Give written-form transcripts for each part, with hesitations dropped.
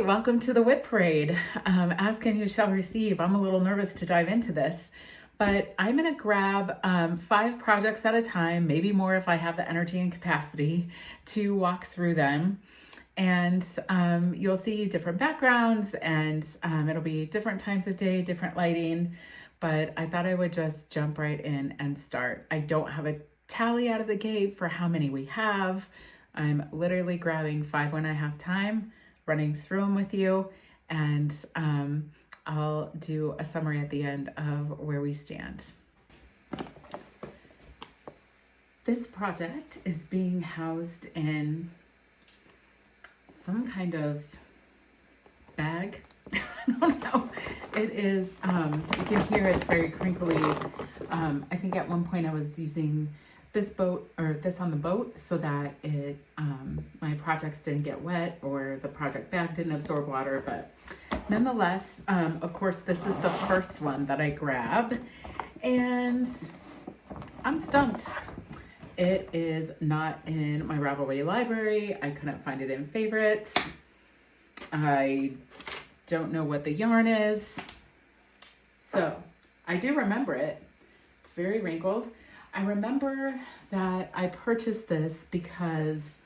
welcome to the WIP parade. Ask and you shall receive. I'm a little nervous to dive into this, but I'm gonna grab 5 projects at a time, maybe more if I have the energy and capacity to walk through them. And you'll see different backgrounds and it'll be different times of day, different lighting, but I thought I would just jump right in and start. I don't have a tally out of the gate for how many we have. I'm literally grabbing 5 when I have time, running through them with you, and I'll do a summary at the end of where we stand. This project is being housed in some kind of bag. I don't know. It is, you can hear it's very crinkly. I think at one point I was using this boat or this on the boat so that it my projects didn't get wet or the project bag didn't absorb water, but nonetheless, of course, this is the first one that I grabbed and I'm stumped. It is not in my Ravelry library. I couldn't find it in favorites. I don't know what the yarn is. So I do remember it. It's very wrinkled. I remember that I purchased this because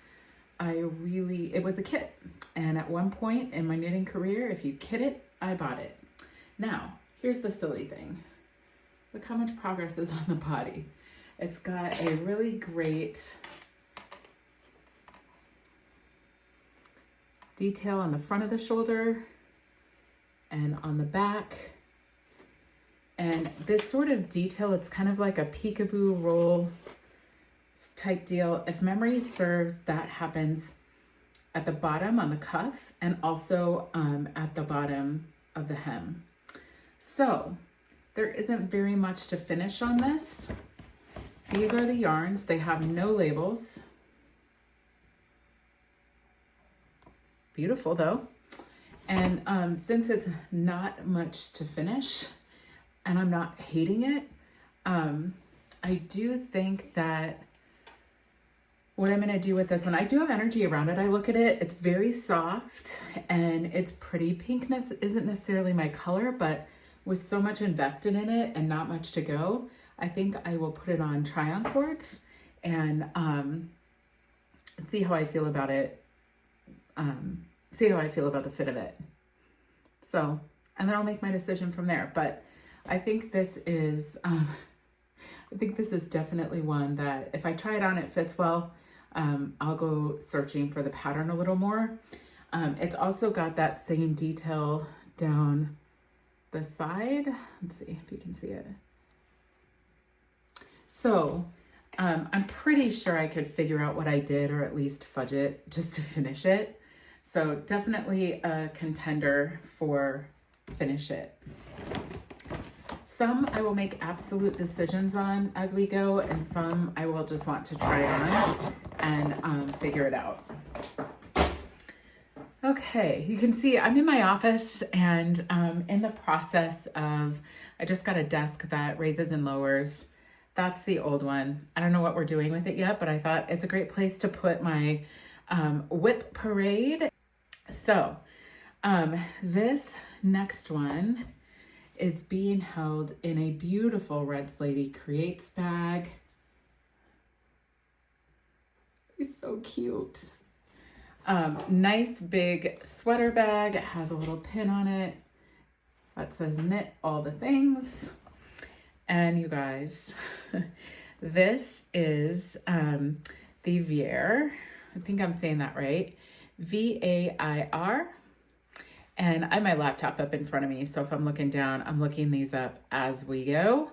it was a kit. And at one point in my knitting career, if you kit it, I bought it. Now, here's the silly thing. Look how much progress is on the body. It's got a really great detail on the front of the shoulder and on the back. And this sort of detail, it's kind of like a peekaboo roll type deal. If memory serves, that happens at the bottom on the cuff and also at the bottom of the hem. So there isn't very much to finish on this. These are the yarns. They have no labels. Beautiful though. And since it's not much to finish, and I'm not hating it, I do think that what I'm gonna do with this one, I do have energy around it. I look at it, it's very soft and it's pretty. Pinkness isn't necessarily my color, but with so much invested in it and not much to go, I think I will put it on try-on cords and see how I feel about it, see how I feel about the fit of it. So, and then I'll make my decision from there. But I think this is, definitely one that if I try it on, it fits well. I'll go searching for the pattern a little more. It's also got that same detail down the side. Let's see if you can see it. So I'm pretty sure I could figure out what I did or at least fudge it just to finish it. So definitely a contender for finish it. Some I will make absolute decisions on as we go, and some I will just want to try on and figure it out. Okay, you can see I'm in my office and in the process of, I just got a desk that raises and lowers. That's the old one. I don't know what we're doing with it yet, but I thought it's a great place to put my WIP parade. So this next one is being held in a beautiful Red Lady Creates bag. It's so cute. Nice big sweater bag. It has a little pin on it that says knit all the things. And you guys, this is the Vair. I think I'm saying that right. Vair. And I have my laptop up in front of me, so if I'm looking down, I'm looking these up as we go.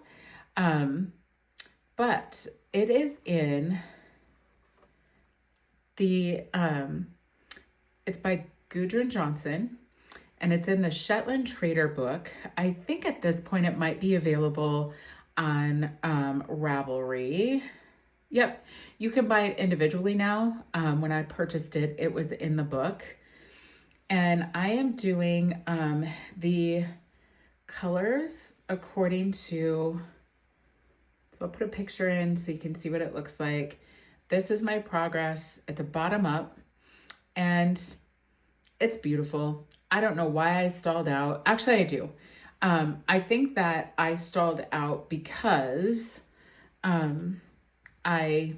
But it is in the, it's by Gudrun Johnson, and it's in the Shetland Trader book. I think at this point it might be available on Ravelry. Yep, you can buy it individually now. When I purchased it, it was in the book. And I am doing the colors according to, so I'll put a picture in so you can see what it looks like. This is my progress. It's a bottom up and it's beautiful. I don't know why I stalled out. Actually, I do. I think that I stalled out because I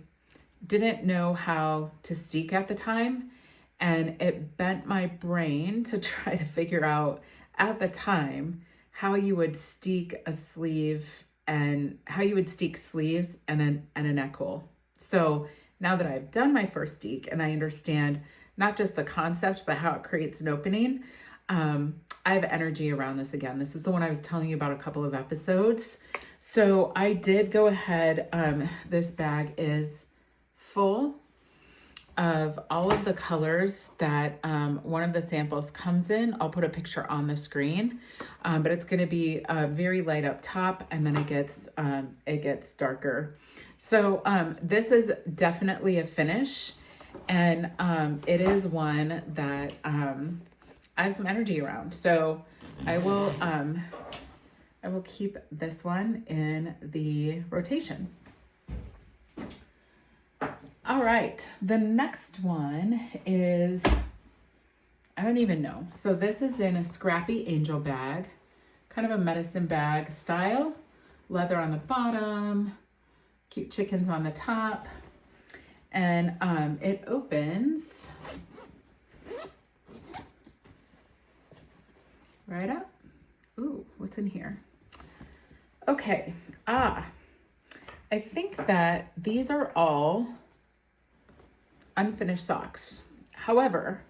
didn't know how to steek at the time, and it bent my brain to try to figure out at the time how you would steek a sleeve and how you would steek sleeves and a neck hole. So now that I've done my first steek and I understand not just the concept, but how it creates an opening, I have energy around this again. This is the one I was telling you about a couple of episodes. So I did go ahead. This bag is full of all of the colors that one of the samples comes in. I'll put a picture on the screen, but it's going to be very light up top, and then it gets darker. So this is definitely a finish, and it is one that I have some energy around. So I will keep this one in the rotation. All right, the next one is, I don't even know. So this is in a Scrappy angel bag, kind of a medicine bag style, leather on the bottom, cute chickens on the top, and it opens right up. Ooh, what's in here? Okay, I think that these are all unfinished socks. However,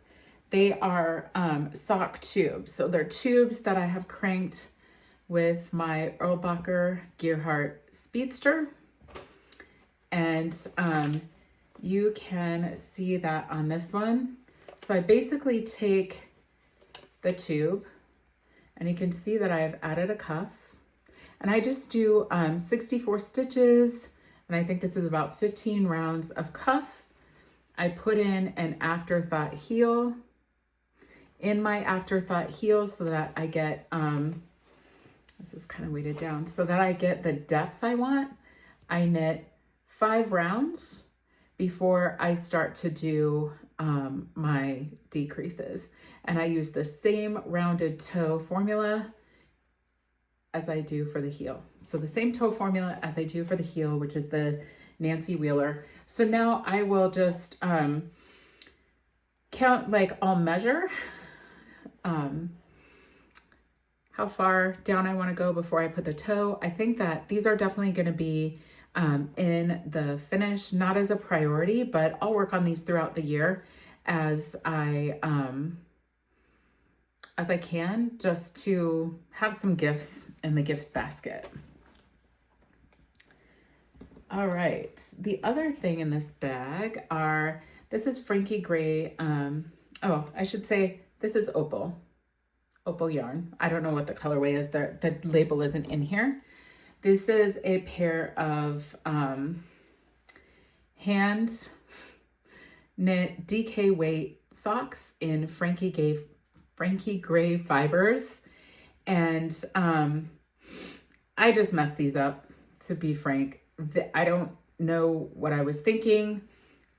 they are sock tubes. So they're tubes that I have cranked with my Erlbacher Gearhart Speedster. And you can see that on this one. So I basically take the tube, and you can see that I have added a cuff. And I just do 64 stitches, and I think this is about 15 rounds of cuff. I put in an afterthought heel in my afterthought heel so that I get, this is kind of weighted down, so that I get the depth I want. I knit 5 rounds before I start to do my decreases. And I use the same rounded toe formula as I do for the heel. So the same toe formula as I do for the heel, which is the Nancy Wheeler. So now I will just count, like I'll measure how far down I want to go before I put the toe. I think that these are definitely going to be in the finish, not as a priority, but I'll work on these throughout the year as I can, just to have some gifts in the gift basket. All right, the other thing in this bag are, this is Frankie Grey, I should say this is opal yarn. I don't know what the colorway is there, the label isn't in here. This is a pair of hand knit DK weight socks in Frankie Grey fibers, and I just messed these up, to be frank. I don't know what I was thinking.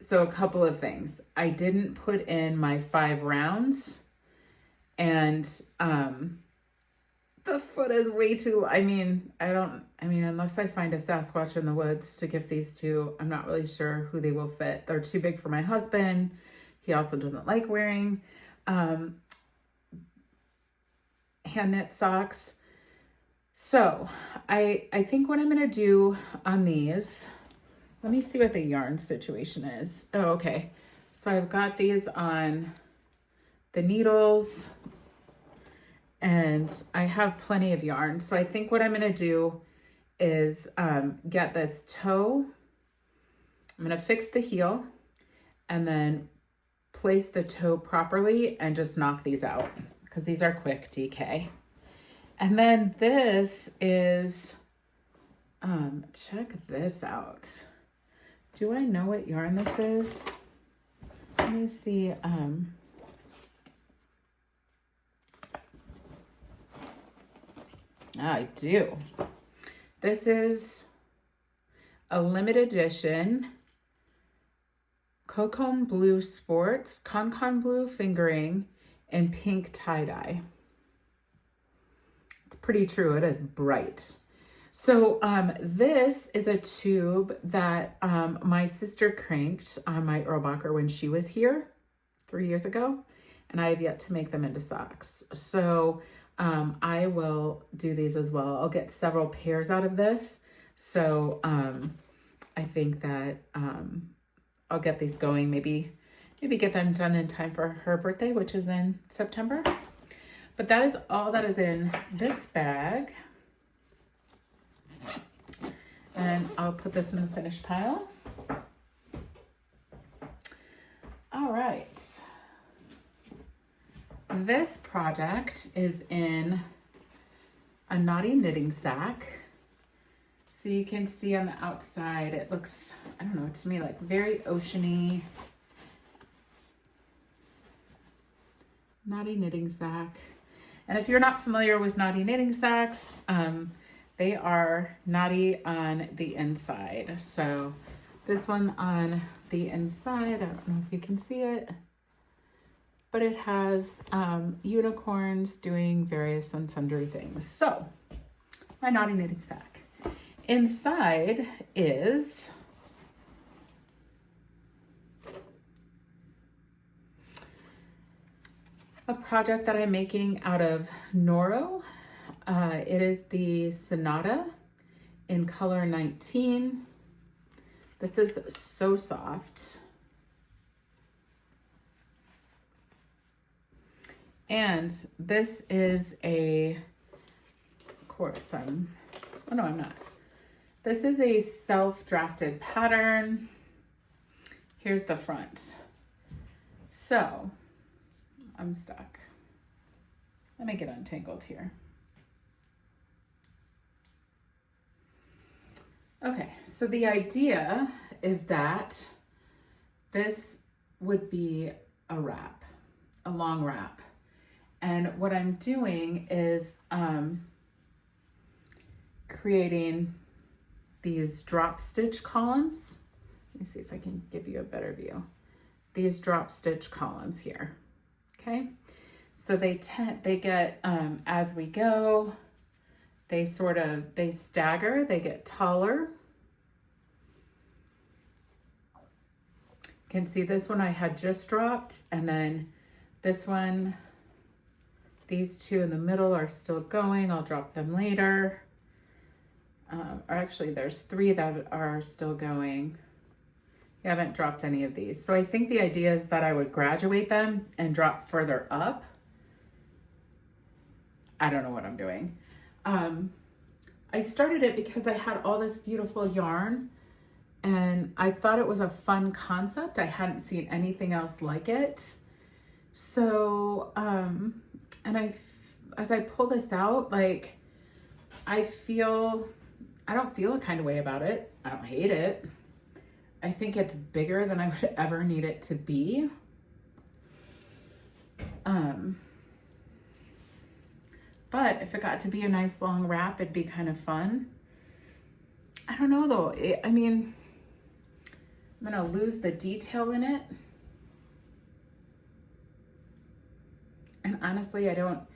So a couple of things. I didn't put in my 5 rounds, and the foot is way too, unless I find a Sasquatch in the woods to gift these to, I'm not really sure who they will fit. They're too big for my husband. He also doesn't like wearing hand knit socks. So I think what I'm going to do on these, let me see what the yarn situation is. Oh, okay. So I've got these on the needles, and I have plenty of yarn. So I think what I'm going to do is get this toe. I'm going to fix the heel and then place the toe properly and just knock these out, because these are quick DK. And then this is, check this out. Do I know what yarn this is? Let me see. I do. This is a limited edition Concon Blue Sports, Concon Blue fingering in pink tie-dye. It's pretty true, it is bright. So this is a tube that my sister cranked on my Erlbacher when she was here 3 years ago, and I have yet to make them into socks. So I will do these as well. I'll get several pairs out of this. So I think that I'll get these going, maybe get them done in time for her birthday, which is in September. But that is all that is in this bag. And I'll put this in the finished pile. All right. This project is in a knotty knitting sack. So you can see on the outside, it looks, I don't know, to me like very oceany. Knotty knitting sack. And if you're not familiar with knotty knitting sacks, they are knotty on the inside. So this one on the inside, I don't know if you can see it, but it has unicorns doing various and sundry things. So my knotty knitting sack. Inside is a project that I'm making out of Noro. It is the Sonata in color 19. This is so soft. And this is a, of course, oh no, I'm not. This is a self-drafted pattern. Here's the front. So, I'm stuck. Let me get untangled here. Okay, so the idea is that this would be a wrap, a long wrap. And what I'm doing is creating these drop stitch columns. Let me see if I can give you a better view. These drop stitch columns here, okay? So they get, as we go, they stagger, they get taller. You can see this one I had just dropped, and then this one, these two in the middle are still going. I'll drop them later. Or actually there's 3 that are still going. I haven't dropped any of these. So I think the idea is that I would graduate them and drop further up. I don't know what I'm doing. I started it because I had all this beautiful yarn and I thought it was a fun concept. I hadn't seen anything else like it. So, as I pull this out, like, I don't feel a kind of way about it. I don't hate it. I think it's bigger than I would ever need it to be. But if it got to be a nice long wrap, it'd be kind of fun. I don't know though. I mean, I'm gonna lose the detail in it. And honestly, I don't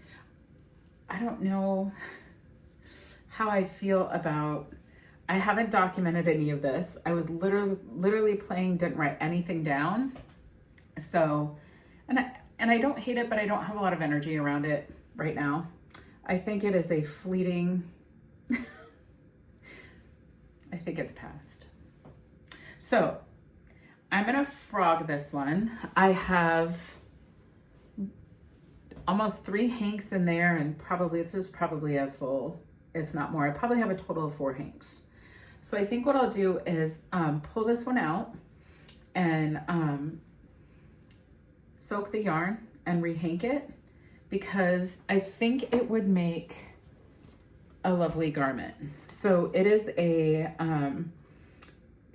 know how I feel about, I haven't documented any of this. I was literally playing, didn't write anything down. So, and I don't hate it, but I don't have a lot of energy around it right now. I think it is a fleeting, I think it's past. So I'm gonna frog this one. I have almost 3 hanks in there, and this is probably a full, if not more. I probably have a total of 4 hanks. So I think what I'll do is pull this one out and soak the yarn and rehank it, because I think it would make a lovely garment. So it is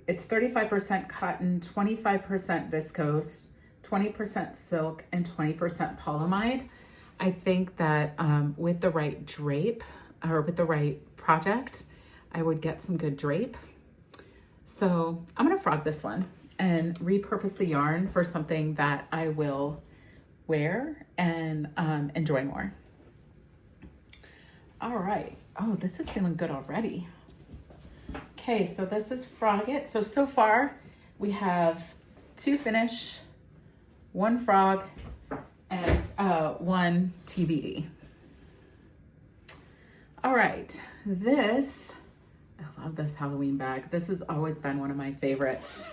it's 35% cotton, 25% viscose, 20% silk, and 20% polyamide. I think that with the right drape, or with the right project, I would get some good drape. So I'm gonna frog this one and repurpose the yarn for something that I will wear and enjoy more. All right. Oh, this is feeling good already. Okay, so this is Frog It. So far we have 2 finish, 1 frog, and 1 TBD. All right, I love this Halloween bag. This has always been one of my favorites.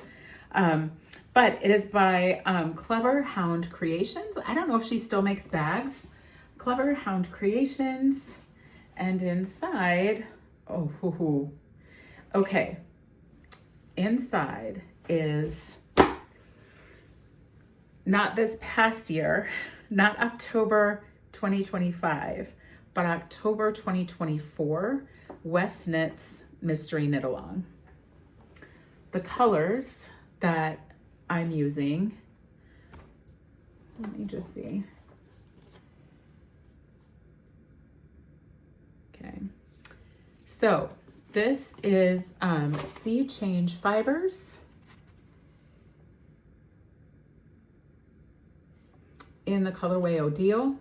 But it is by Clever Hound Creations. I don't know if she still makes bags. Clever Hound Creations. And inside, okay. Inside is not this past year, not October 2025, but October 2024 Westknits Mystery Knit Along. The colors that I'm using, let me just see. Okay, so this is Sea Change Fibers in the colorway Odile,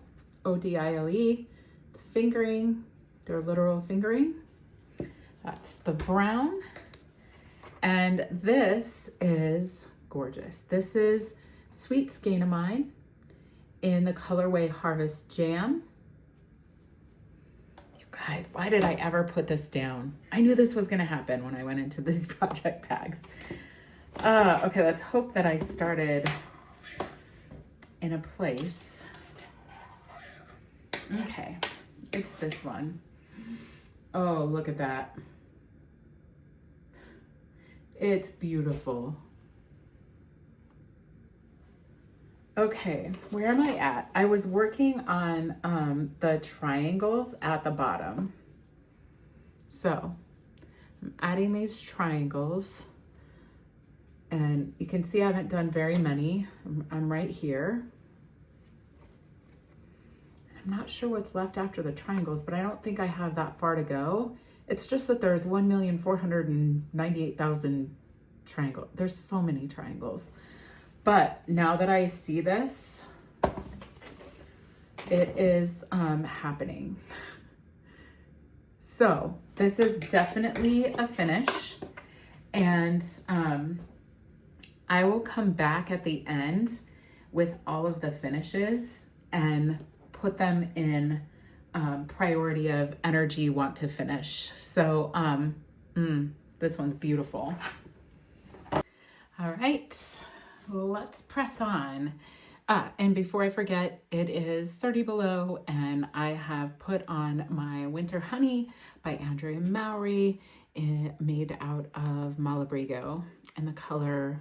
O-D-I-L-E. It's fingering, they're literal fingering. That's the brown. And this is gorgeous. This is Sweet Scanamine in the colorway Harvest Jam. You guys, why did I ever put this down? I knew this was gonna happen when I went into these project bags. Okay, let's hope that I started in a place. Okay, it's this one. Oh, look at that. It's beautiful. Okay, where am I at? I was working on the triangles at the bottom. So I'm adding these triangles, and you can see I haven't done very many. I'm right here. I'm not sure what's left after the triangles, but I don't think I have that far to go. It's just that there's 1,498,000 triangles. There's so many triangles. But now that I see this, it is happening. So this is definitely a finish. And I will come back at the end with all of the finishes and put them in priority of energy want to finish. So this one's beautiful. All right, let's press on. And before I forget, it is 30 below and I have put on my Winter Honey by Andrea Mowry, made out of Malabrigo in the color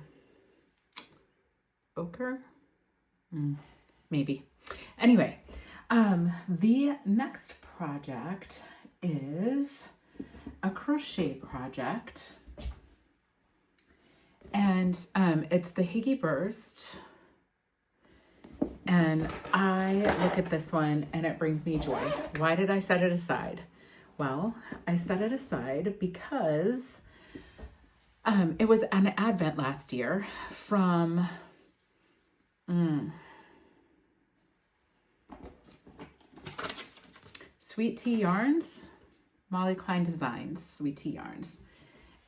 ochre, maybe. Anyway, the next project is a crochet project, and it's the Higgy Burst, and I look at this one and it brings me joy. Why did I set it aside? Well, I set it aside because it was an advent last year from Sweet Tea Yarns, Molly Klein Designs, Sweet Tea Yarns.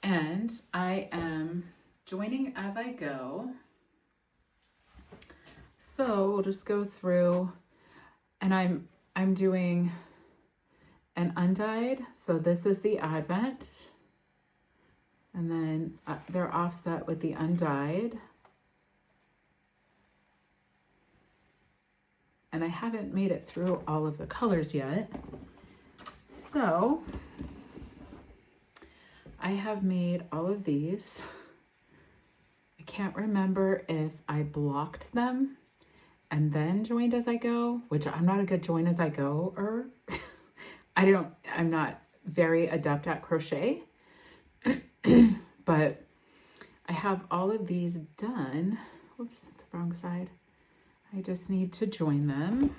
And I am joining as I go. So we'll just go through, and I'm doing an undyed. So this is the advent, and then they're offset with the undyed. And I haven't made it through all of the colors yet. So I have made all of these. I can't remember if I blocked them and then joined as I go, which I'm not a good join as I go, or I'm not very adept at crochet, but I have all of these done. Whoops, that's the wrong side. I just need to join them.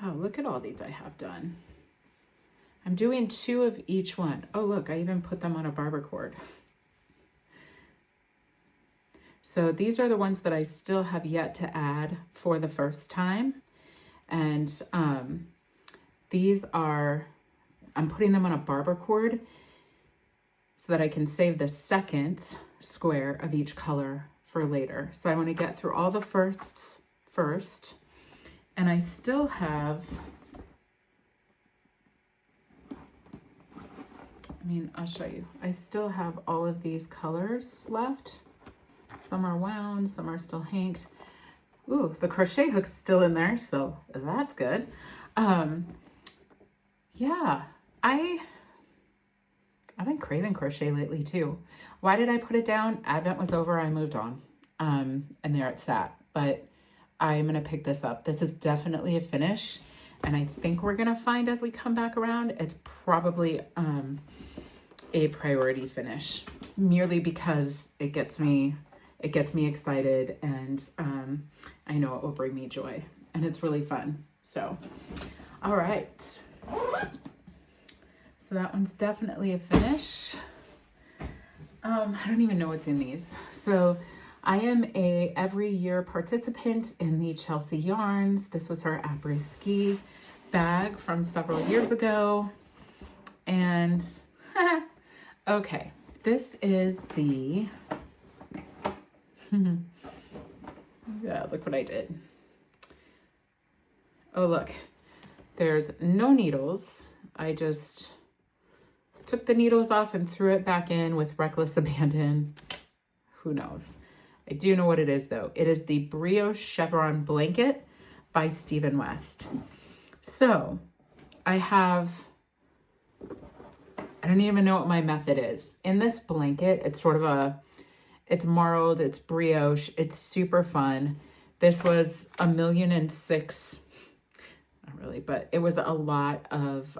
Wow, look at all these I have done. I'm doing 2 of each one. Oh, look, I even put them on a barber cord. So these are the ones that I still have yet to add for the first time. And these are, I'm putting them on a barber cord so that I can save the second square of each color for later. So I want to get through all the firsts first. And I still have, I'll show you. I still have all of these colors left. Some are wound, some are still hanked. Ooh, the crochet hook's still in there, so that's good. Yeah, I've been craving crochet lately too. Why did I put it down? Advent was over, I moved on. And there it sat. But I'm gonna pick this up. This is definitely a finish. And I think we're gonna find as we come back around, it's probably a priority finish, merely because it gets me excited, and I know it will bring me joy, and it's really fun. So, all right. So that one's definitely a finish. I don't even know what's in these. So I am a every year participant in the Chelsea Yarns. This was her après-ski bag from several years ago. And okay, this is the, yeah, look what I did. Oh, look, there's no needles. I just took the needles off and threw it back in with reckless abandon. Who knows? I do know what it is though. It is the Brioche Chevron Blanket by Stephen West. So I don't even know what my method is. In this blanket, it's sort of it's marled, it's brioche, it's super fun. This was $1,000,006, not really, but it was a lot of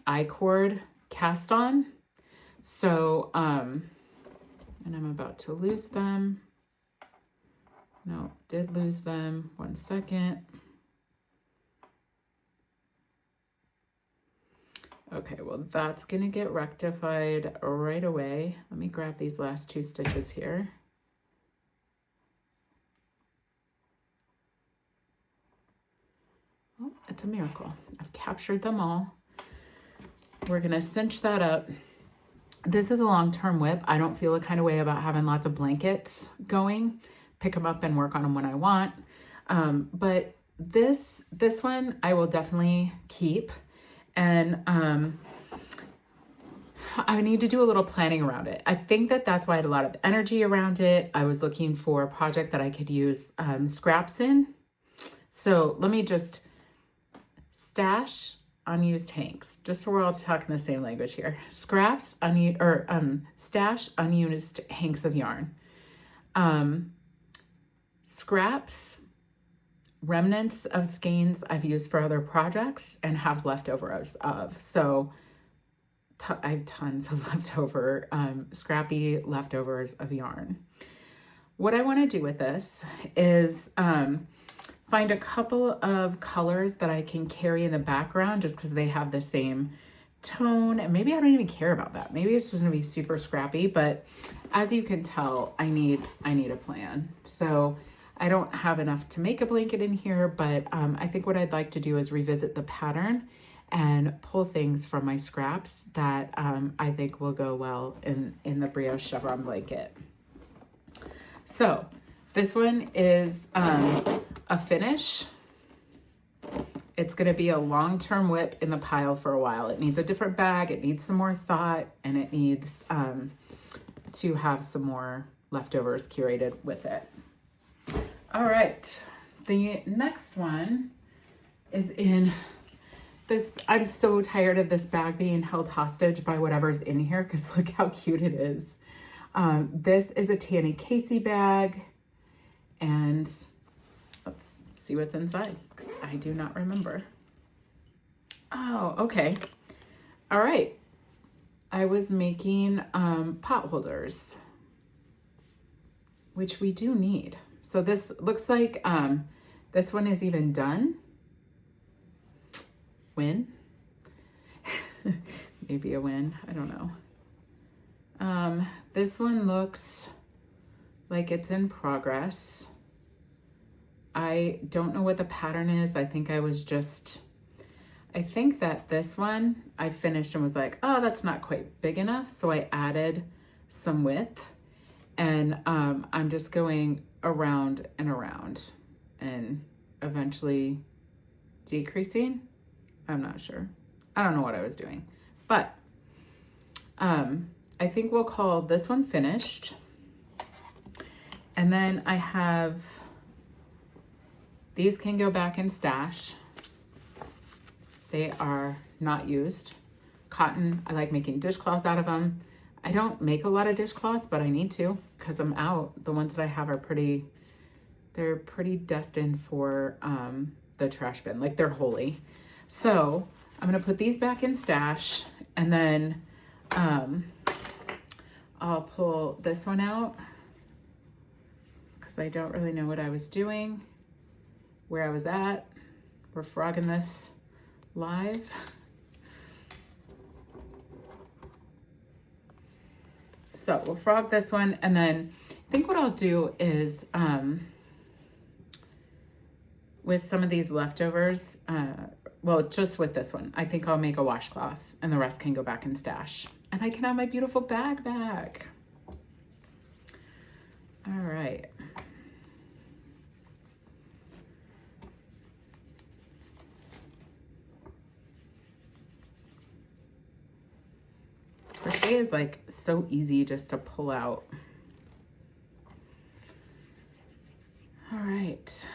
I-cord cast on. So, and I'm about to lose them. No, did lose them. 1 second. Okay, well, that's gonna get rectified right away. Let me grab these last 2 stitches here. Oh, it's a miracle. I've captured them all. We're gonna cinch that up. This is a long-term WIP. I don't feel a kind of way about having lots of blankets going. Pick them up and work on them when I want. But this one I will definitely keep. And I need to do a little planning around it. I think that's why I had a lot of energy around it. I was looking for a project that I could use scraps in. So let me just stash unused hanks, just so we're all talking the same language here. Scraps, stash unused hanks of yarn. Scraps, remnants of skeins I've used for other projects and have leftovers of. So I have tons of leftover, scrappy leftovers of yarn. What I want to do with this is find a couple of colors that I can carry in the background just because they have the same tone. And maybe I don't even care about that. Maybe it's just going to be super scrappy. But as you can tell, I need a plan. So I don't have enough to make a blanket in here, but I think what I'd like to do is revisit the pattern and pull things from my scraps that I think will go well in the Brioche Chevron blanket. So this one is a finish. It's going to be a long-term WIP in the pile for a while. It needs a different bag, it needs some more thought, and it needs to have some more leftovers curated with it. All right, the next one is in this. I'm so tired of this bag being held hostage by whatever's in here because look how cute it is. This is a Tanny Casey bag, and let's see what's inside because I do not remember. Oh, okay. All right. I was making pot holders, which we do need. So this looks like this one is even done. Win. Maybe a win. I don't know. This one looks like it's in progress. I don't know what the pattern is. I think that this one I finished and was like, oh, that's not quite big enough. So I added some width, and I'm just going around and around and eventually decreasing. I'm not sure. I don't know what I was doing, but I think we'll call this one finished. And then I have, these can go back in stash. They are not used. Cotton, I like making dishcloths out of them. I don't make a lot of dishcloths, but I need to because I'm out. The ones that I have are they're pretty destined for the trash bin, like they're holy. So I'm gonna put these back in stash, and then I'll pull this one out because I don't really know what I was doing, where I was at. We're frogging this live. So we'll frog this one, and then I think what I'll do is with some of these leftovers, well, just with this one, I think I'll make a washcloth and the rest can go back in stash. And I can have my beautiful bag back. All right. Crochet is like so easy just to pull out. All right.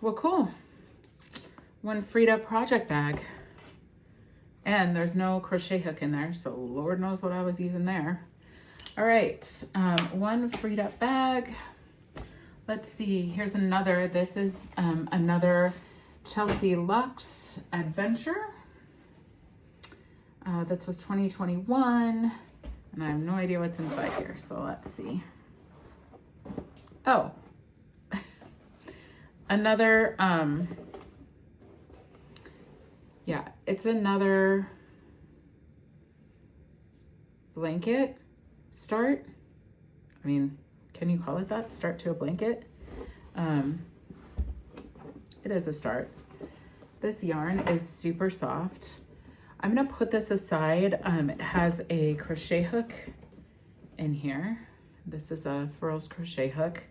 Well, cool. One freed up project bag. And there's no crochet hook in there, so Lord knows what I was using there. All right, one freed up bag. Let's see, here's another. This is another Chelsea Luxe Adventure. This was 2021, and I have no idea what's inside here, so let's see. Oh, another, yeah, it's another blanket start. I mean, can you call it that? Start to a blanket? It is a start. This yarn is super soft. I'm gonna put this aside. It has a crochet hook in here. This is a Furls crochet hook.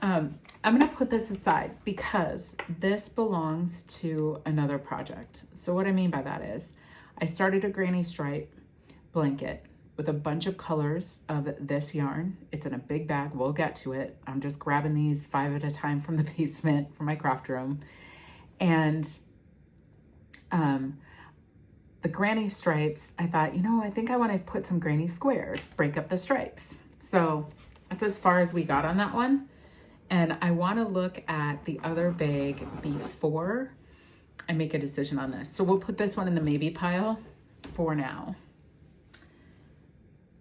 I'm gonna put this aside because this belongs to another project. So what I mean by that is I started a granny stripe blanket with a bunch of colors of this yarn. It's in a big bag. We'll get to it. I'm just grabbing these 5 at a time from the basement from my craft room. And the granny stripes, I thought, you know, I think I want to put some granny squares, break up the stripes. So that's as far as we got on that one. And I want to look at the other bag before I make a decision on this. So we'll put this one in the maybe pile for now.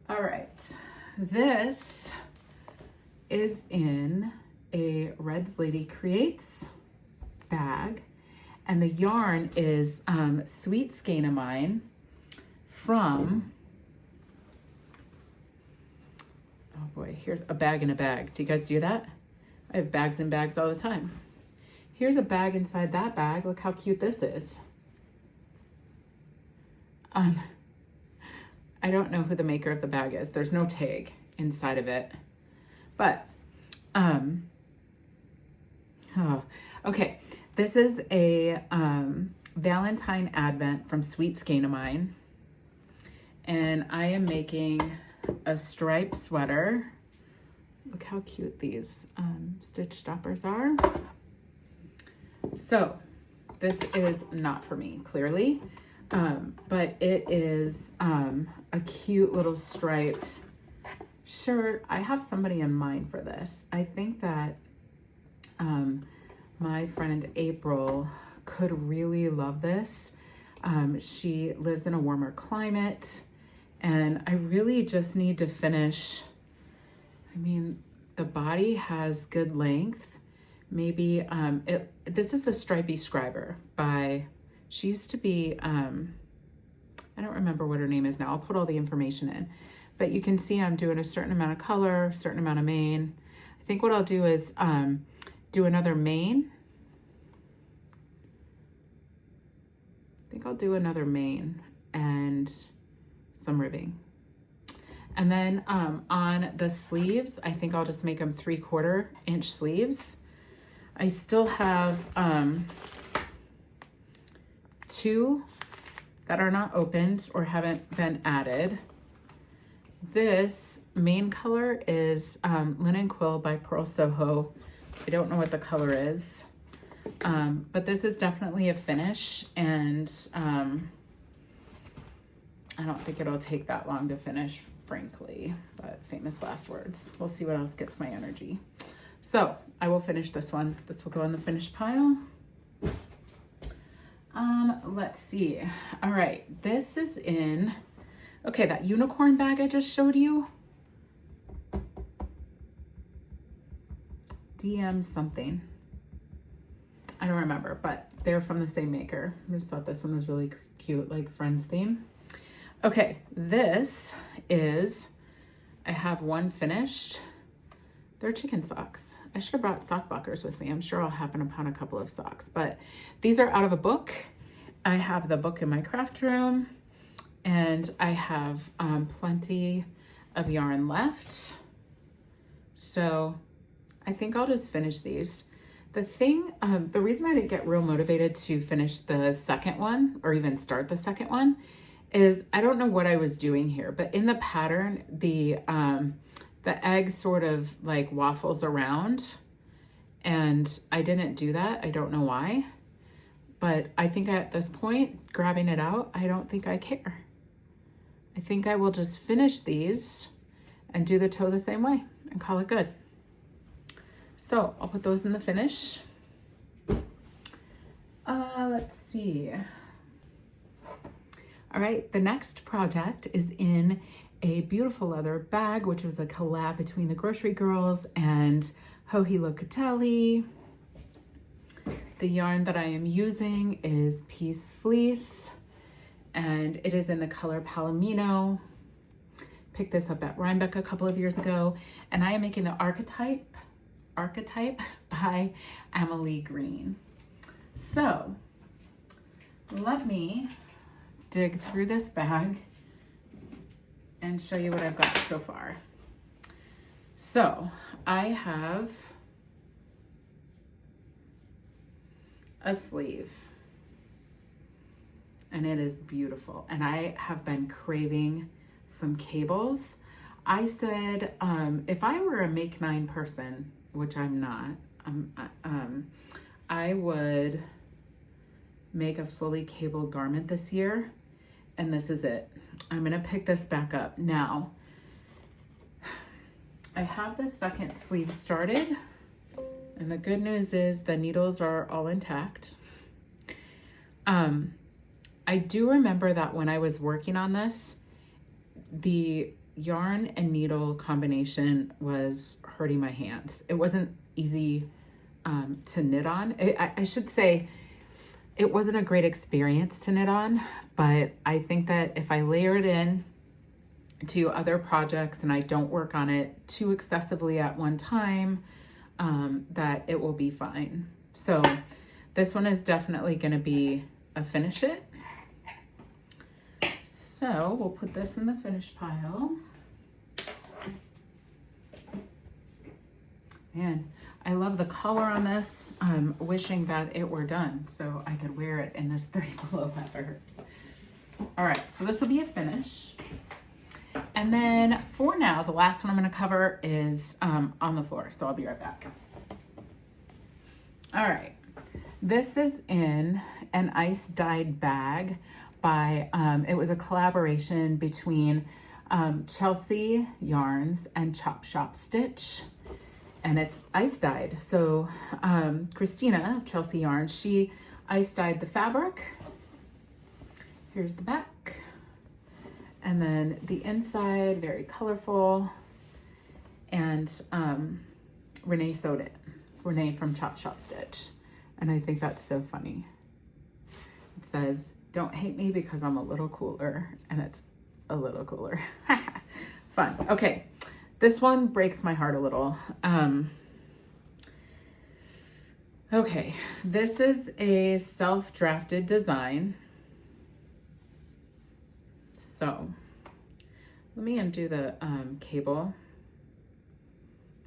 All right, this is in a Red's Lady Creates bag, and the yarn is Sweet Skein of Mine from, oh boy, here's a bag in a bag. Do you guys do that? I have bags in bags all the time. Here's a bag inside that bag. Look how cute this is. I don't know who the maker of the bag is. There's no tag inside of it. But, okay. This is a Valentine Advent from Sweet Skein of Mine. And I am making a striped sweater. Look how cute these stitch stoppers are. So this is not for me, clearly. But it is a cute little striped shirt. I have somebody in mind for this. I think that my friend April could really love this. She lives in a warmer climate, and I really just need to finish. I mean, the body has good length. Maybe this is the Stripey Scriber by, she used to be, I don't remember what her name is now. I'll put all the information in. but you can see I'm doing a certain amount of color, a certain amount of mane. I think what I'll do is do another mane. I think I'll do another mane and some ribbing. And then on the sleeves, I think I'll just make them 3/4 inch sleeves. I still have 2 that are not opened or haven't been added. This main color is Linen Quill by Pearl Soho. I don't know what the color is, but this is definitely a finish, and I don't think it'll take that long to finish, frankly, but famous last words. We'll see what else gets my energy. So I will finish this one. This will go in the finished pile. Let's see. All right, this is in, okay, that unicorn bag I just showed you. DM something. I don't remember, but they're from the same maker. I just thought this one was really cute, like Friends theme. Okay, this is, I have one finished. They're chicken socks. I should have brought sock blockers with me. I'm sure I'll happen upon a couple of socks, but these are out of a book. I have the book in my craft room, and I have plenty of yarn left. So I think I'll just finish these. The thing, the reason I didn't get real motivated to finish the second one or even start the second one is I don't know what I was doing here, but in the pattern, the egg sort of like waffles around, and I didn't do that. I don't know why, but I think at this point, grabbing it out, I don't think I care. I think I will just finish these and do the toe the same way and call it good. So I'll put those in the finish. Let's see. All right, the next project is in a beautiful leather bag, which was a collab between the Grocery Girls and Joji Locatelli. The yarn that I am using is Peace Fleece, and it is in the color Palomino. Picked this up at Rhinebeck a couple of years ago, and I am making the Archetype by Emily Green. So let me dig through this bag and show you what I've got so far. So I have a sleeve, and it is beautiful, and I have been craving some cables. I said if I were a Make 9 person, which I'm not, I would make a fully cabled garment this year, and this is it. I'm gonna pick this back up. Now, I have the second sleeve started, and the good news is the needles are all intact. I do remember that when I was working on this, the yarn and needle combination was hurting my hands. It wasn't easy to knit on. I should say it wasn't a great experience to knit on, but I think that if I layer it in to other projects and I don't work on it too excessively at one time, that it will be fine. So this one is definitely going to be a finish it. So we'll put this in the finish pile. Man, I love the color on this. I'm wishing that it were done so I could wear it in this 30 below weather. All right, so this will be a finish. And then for now, the last one I'm going to cover is on the floor. So I'll be right back. All right, this is in an ice dyed bag by, it was a collaboration between Chelsea Yarns and Chop Shop Stitch, and it's ice dyed. So Christina of Chelsea Yarns, she ice dyed the fabric. Here's the back. And then the inside, very colorful. And Renee sewed it. Renee from Chop Shop Stitch. And I think that's so funny. It says, "Don't hate me because I'm a little cooler." And it's a little cooler. fun. Okay, this one breaks my heart a little. Okay, this is a self-drafted design. So let me undo the cable,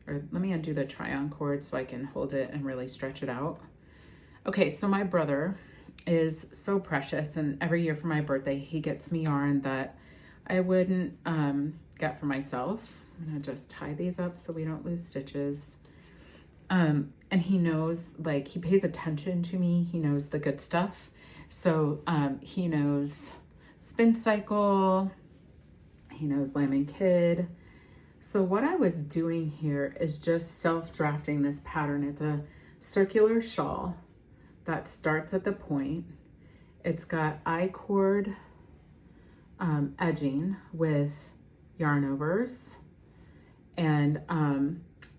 or let me undo the try-on cord so I can hold it and really stretch it out. Okay, so my brother is so precious, and every year for my birthday he gets me yarn that I wouldn't get for myself. I'm gonna just tie these up so we don't lose stitches. And he knows, like, he pays attention to me. He knows the good stuff. So he knows spin cycle, he knows Lambing Kid. So what I was doing here is just self-drafting this pattern. It's a circular shawl that starts at the point. It's got I-cord edging with yarn overs, and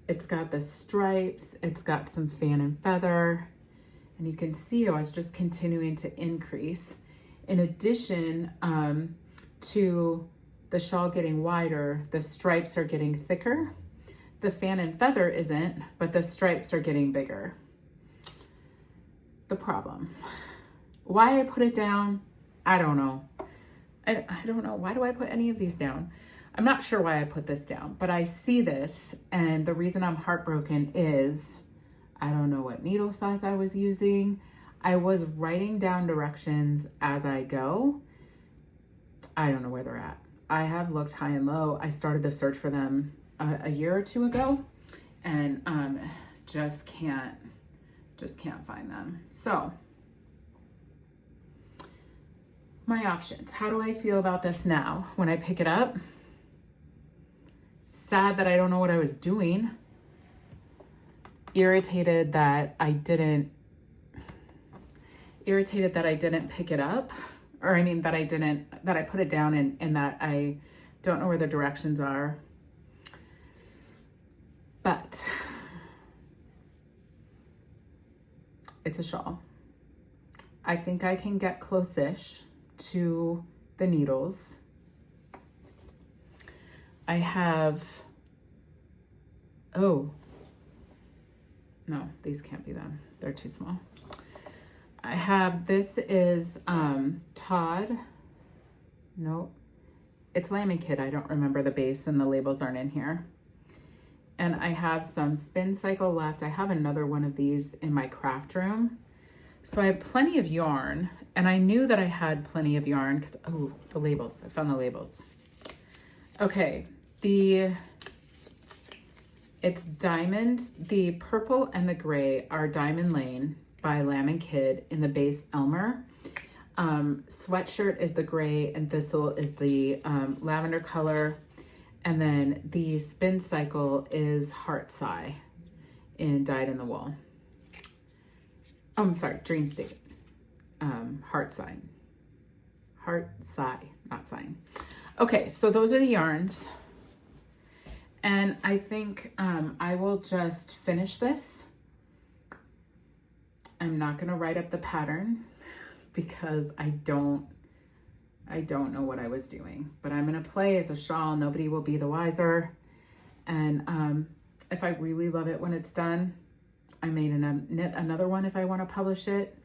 it's got the stripes, it's got some fan and feather, and you can see I was just continuing to increase. In addition to the shawl getting wider, the stripes are getting thicker. The fan and feather isn't, but the stripes are getting bigger. The problem. Why I put it down, I don't know. I don't know. Why do I put any of these down? I'm not sure why I put this down, but I see this, and the reason I'm heartbroken is I don't know what needle size I was using. I was writing down directions as I go. I don't know where they're at. I have looked high and low. I started the search for them a year or two ago, and just can't find them. So my options. How do I feel about this now when I pick it up? Sad that I don't know what I was doing. Irritated that I didn't pick it up, or I mean that I put it down and that I don't know where the directions are. But it's a shawl. I think I can get close-ish to the needles. I have, oh, no, these can't be them. They're too small. I have, this is Todd. Nope. It's Lambing Kid. I don't remember the base and the labels aren't in here. And I have some spin cycle left. I have another one of these in my craft room. So I have plenty of yarn, and I knew that I had plenty of yarn because, oh, the labels. I found the labels. Okay, it's Diamond. The purple and the gray are Diamond Lane by Lambing Kid in the base Elmer. Sweatshirt is the gray and Thistle is the lavender color. And then the spin cycle is Heart Sigh in Dyed in the Wool. Oh, I'm sorry, Dream State. Heart Sigh, not sign. Okay, so those are the yarns. And I think I will just finish this. I'm not gonna write up the pattern because I don't know what I was doing, but I'm gonna play. It's a shawl, nobody will be the wiser. And if I really love it when it's done, I may knit another one if I wanna publish it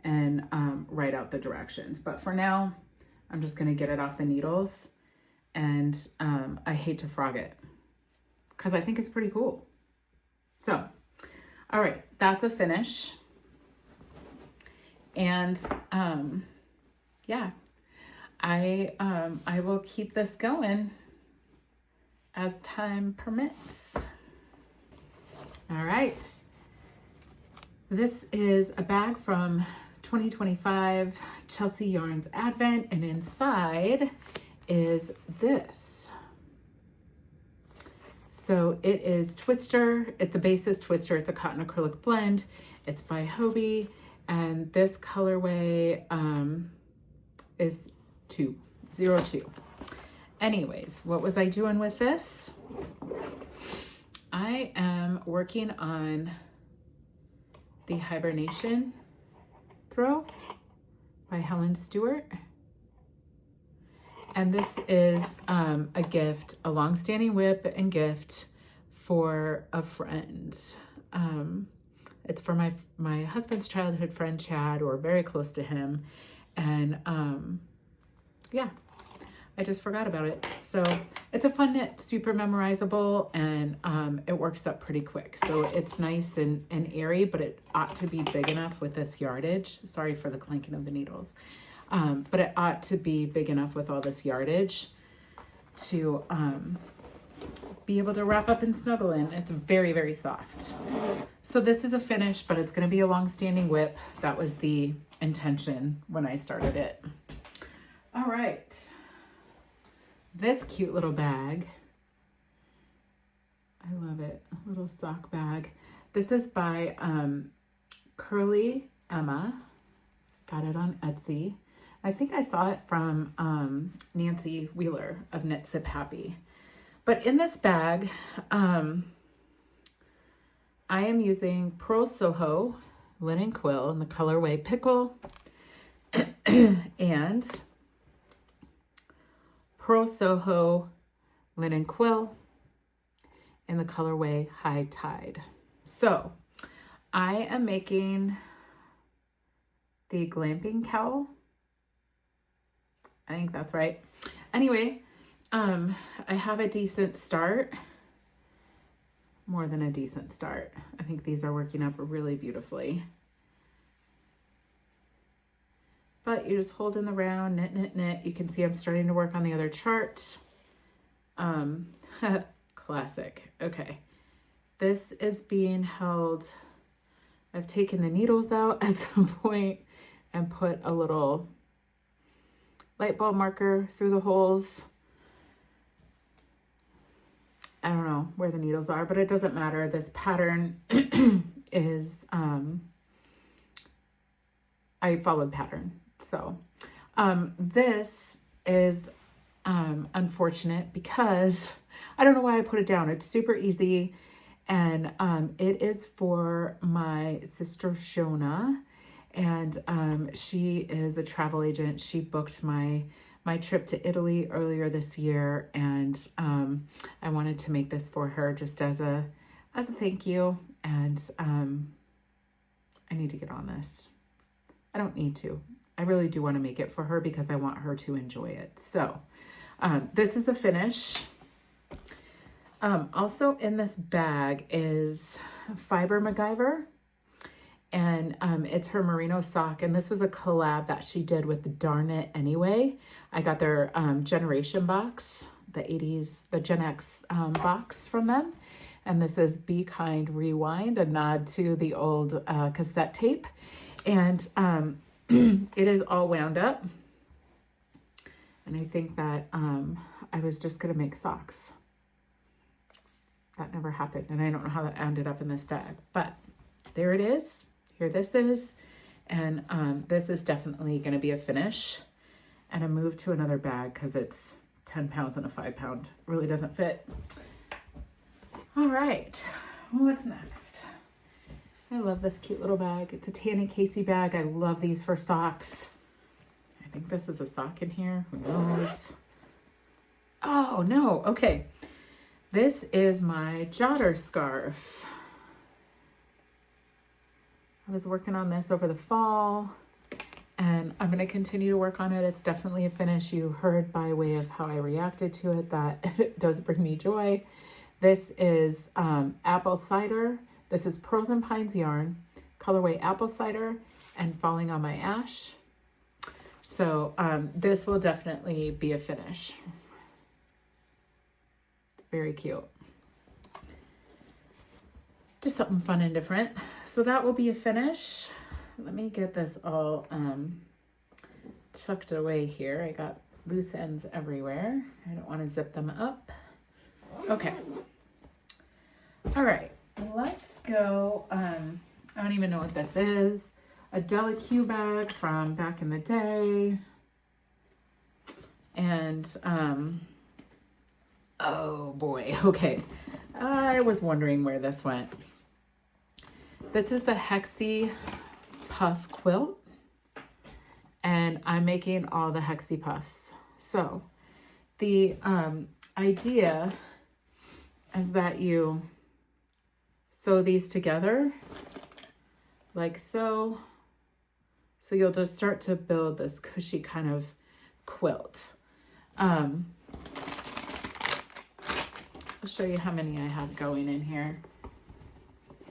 and write out the directions. But for now, I'm just gonna get it off the needles, and I hate to frog it because I think it's pretty cool. So, all right, that's a finish. And yeah, I will keep this going as time permits. All right. This is a bag from 2025 Chelsea Yarns Advent, and inside is this. So it is Twister. The base is Twister. It's a cotton acrylic blend. It's by Hobie. And this colorway is 202. Anyways, what was I doing with this? I am working on the Hibernation Throw by Helen Stewart. And this is a gift, a long-standing WIP and gift for a friend. It's for my husband's childhood friend, Chad, or very close to him. And yeah, I just forgot about it. So it's a fun knit, super memorizable, and it works up pretty quick. So it's nice and airy, but it ought to be big enough with this yardage. Sorry for the clanking of the needles. But it ought to be big enough with all this yardage to be able to wrap up and snuggle in. It's very, very soft. So this is a finish, but it's going to be a long-standing WIP. That was the intention when I started it. All right. This cute little bag. I love it. A little sock bag. This is by Curly Emma. Got it on Etsy. I think I saw it from Nancy Wheeler of Knit Sip Happy. But in this bag, I am using Pearl Soho linen quill in the colorway Pickle and Pearl Soho linen quill in the colorway High Tide. So I am making the Glamping cowl. I think that's right. Anyway, I have a decent start, more than a decent start. I think these are working up really beautifully. But you just hold in the round, knit, knit, knit. You can see I'm starting to work on the other chart. Classic. Okay. This is being held. I've taken the needles out at some point and put a little light bulb marker through the holes. I don't know where the needles are, but it doesn't matter. This pattern is, I followed pattern. So this is unfortunate because I don't know why I put it down. It's super easy. And it is for my sister Shona. And she is a travel agent. She booked my trip to Italy earlier this year, and I wanted to make this for her just as a thank you. And I need to get on this. I don't need to. I really do want to make it for her because I want her to enjoy it. So this is a finish. Also in this bag is Fiber MacGyver. And it's her merino sock. And this was a collab that she did with the Darn It Anyway. I got their Generation box, the 80s, the Gen X box from them. And this is Be Kind Rewind, a nod to the old cassette tape. And it is all wound up. And I think that I was just going to make socks. That never happened. And I don't know how that ended up in this bag. But there it is. Here this is, and this is definitely going to be a finish. And I moved to another bag because it's 10 pounds and a 5 pound. Really doesn't fit. All right, what's next? I love this cute little bag. It's a Tanny Casey bag. I love these for socks. I think this is a sock in here. Who knows? Oh, no. Okay. This is my Jotter scarf. I was working on this over the fall, and I'm going to continue to work on it. It's definitely a finish. You heard by way of how I reacted to it that it does bring me joy. This is apple cider. This is Pearls and Pines yarn, colorway apple cider, and Falling on My Ash. So this will definitely be a finish. It's very cute. Just something fun and different. So that will be a finish. Let me get this all tucked away here. I got loose ends everywhere. I don't want to zip them up. Okay. All right. Let's go. I don't even know what this is. A Della Q bag from back in the day. And, oh boy. Okay. I was wondering where this went. This is a Hexi puff quilt, and I'm making all the Hexi puffs. So The idea is that you sew these together like so. So you'll just start to build this cushy kind of quilt. I'll show you how many I have going in here.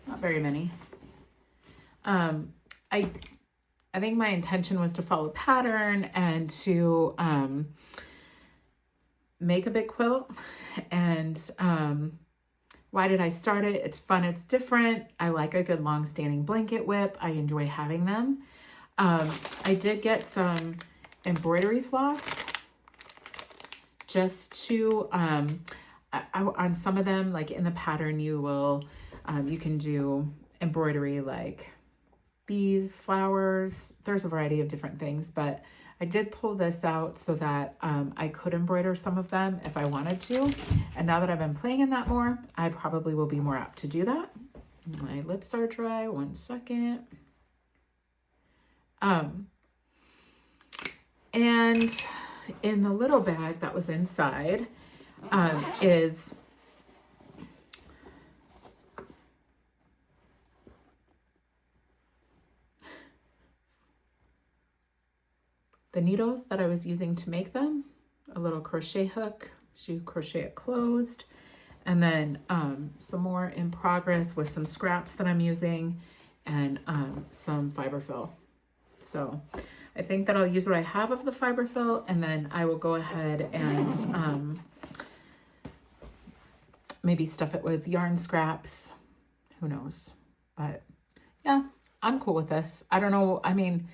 Not very many. I think my intention was to follow pattern and to make a big quilt. And why did I start it? It's fun, it's different. I like a good long-standing blanket WIP. I enjoy having them. I did get some embroidery floss just to, on some of them, like in the pattern, you can do embroidery like bees, flowers. There's a variety of different things, but I did pull this out so that I could embroider some of them if I wanted to. And now that I've been playing in that more, I probably will be more apt to do that. My lips are dry, 1 second. And in the little bag that was inside is the needles that I was using to make them, a little crochet hook, so you crochet it closed, and then some more in progress with some scraps that I'm using, and some fiberfill. So I think that I'll use what I have of the fiberfill, and then I will go ahead and maybe stuff it with yarn scraps. Who knows? But yeah, I'm cool with this. I don't know. I mean,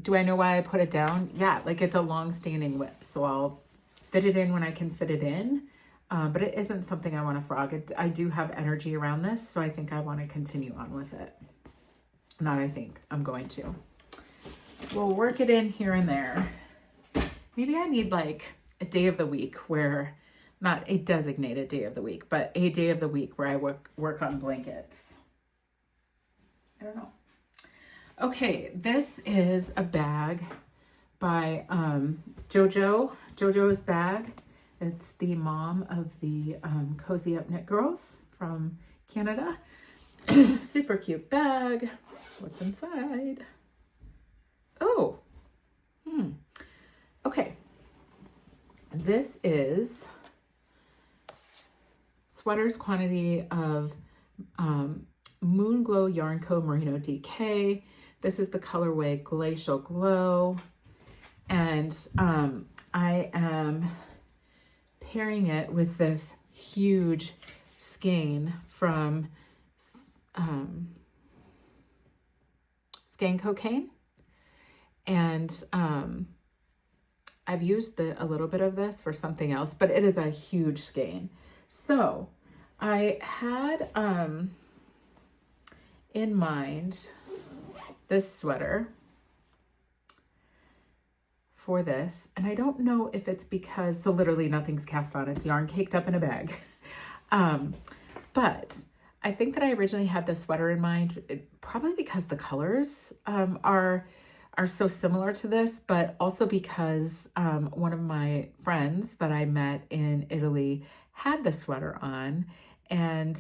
do I know why I put it down? Yeah, like it's a long-standing WIP, so I'll fit it in when I can fit it in. But it isn't something I want to frog. I do have energy around this, so I think I want to continue on with it. Not I think, I'm going to. We'll work it in here and there. Maybe I need like a day of the week where, not a designated day of the week, but a day of the week where I work on blankets. I don't know. Okay, this is a bag by JoJo's Bag. It's the mom of the Cozy Up Knit Girls from Canada. Super cute bag. What's inside? Oh, okay. This is sweaters quantity of Moon Glow Yarn Co. Merino DK. This is the colorway Glacial Glow. And I am pairing it with this huge skein from Skein Cocaine. And I've used a little bit of this for something else, but it is a huge skein. So I had in mind this sweater for this, and I don't know if it's because, so literally nothing's cast on, it's yarn caked up in a bag. But I think that I originally had this sweater in mind, probably because the colors are so similar to this, but also because one of my friends that I met in Italy had the sweater on, and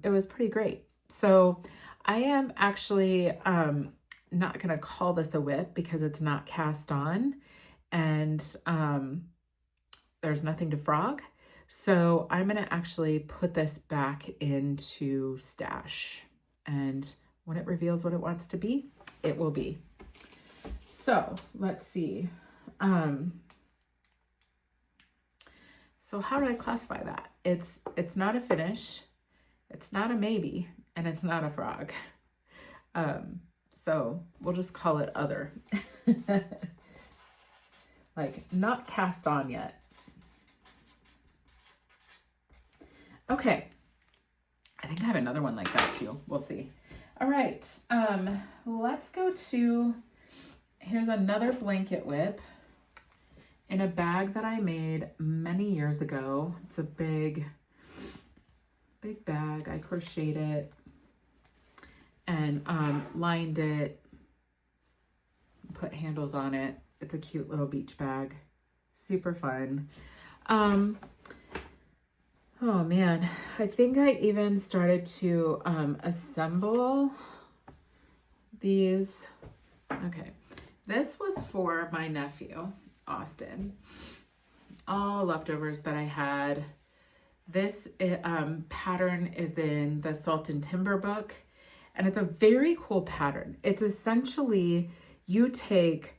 it was pretty great. So I am actually not going to call this a WIP because it's not cast on, and there's nothing to frog. So I'm going to actually put this back into stash, and when it reveals what it wants to be, it will be. So let's see. So how do I classify that? It's not a finish, it's not a maybe, and it's not a frog. So we'll just call it other. Like not cast on yet. Okay. I think I have another one like that too. We'll see. All right. Let's go to, here's another blanket WIP in a bag that I made many years ago. It's a big bag. I crocheted it and lined it, put handles on it. It's a cute little beach bag. Super fun. Oh man, I think I even started to assemble these. Okay, this was for my nephew, Austin. All leftovers that I had. This pattern is in the Salt and Timber book, and it's a very cool pattern. It's essentially, you take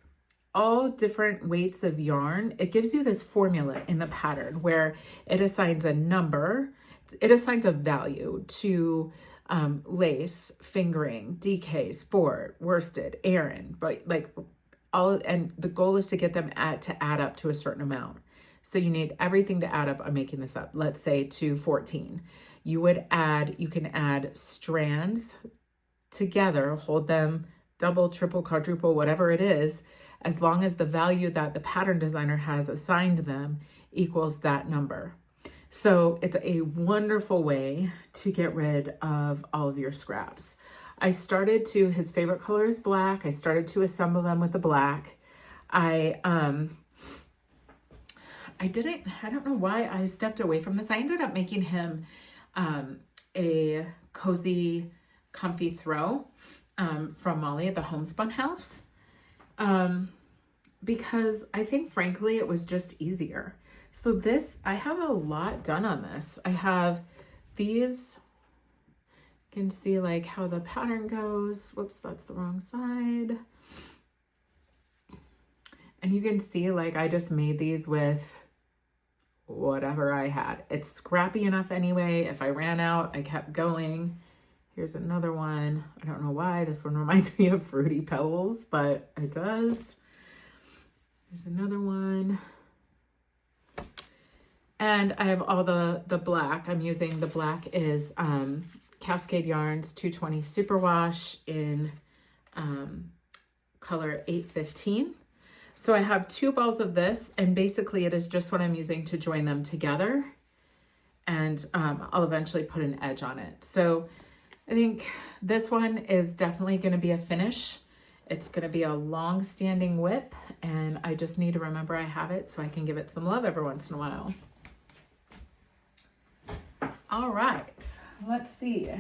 all different weights of yarn. It gives you this formula in the pattern where it assigns a number, it assigns a value to lace, fingering, DK, sport, worsted, Aran, but like all, and the goal is to get them to add up to a certain amount. So you need everything to add up. I'm making this up. Let's say to 14. You can add strands together, hold them double, triple, quadruple, whatever it is, as long as the value that the pattern designer has assigned them equals that number. So it's a wonderful way to get rid of all of your scraps. his favorite color is black. I started to assemble them with the black. I don't know why I stepped away from this. I ended up making him a cozy, comfy throw from Molly at the Homespun House. Because I think, frankly, it was just easier. So this, I have a lot done on this. I have these, you can see like how the pattern goes. Whoops, that's the wrong side. And you can see like I just made these with whatever I had. It's scrappy enough anyway. If I ran out, I kept going. Here's another one. I don't know why this one reminds me of Fruity Pebbles, but it does. There's another one. And I have all the black. I'm using the black is Cascade Yarns 220 Superwash in color 815. So I have 2 balls of this, and basically it is just what I'm using to join them together. And I'll eventually put an edge on it. So I think this one is definitely going to be a finish. It's going to be a long-standing WIP, and I just need to remember I have it so I can give it some love every once in a while. All right, let's see.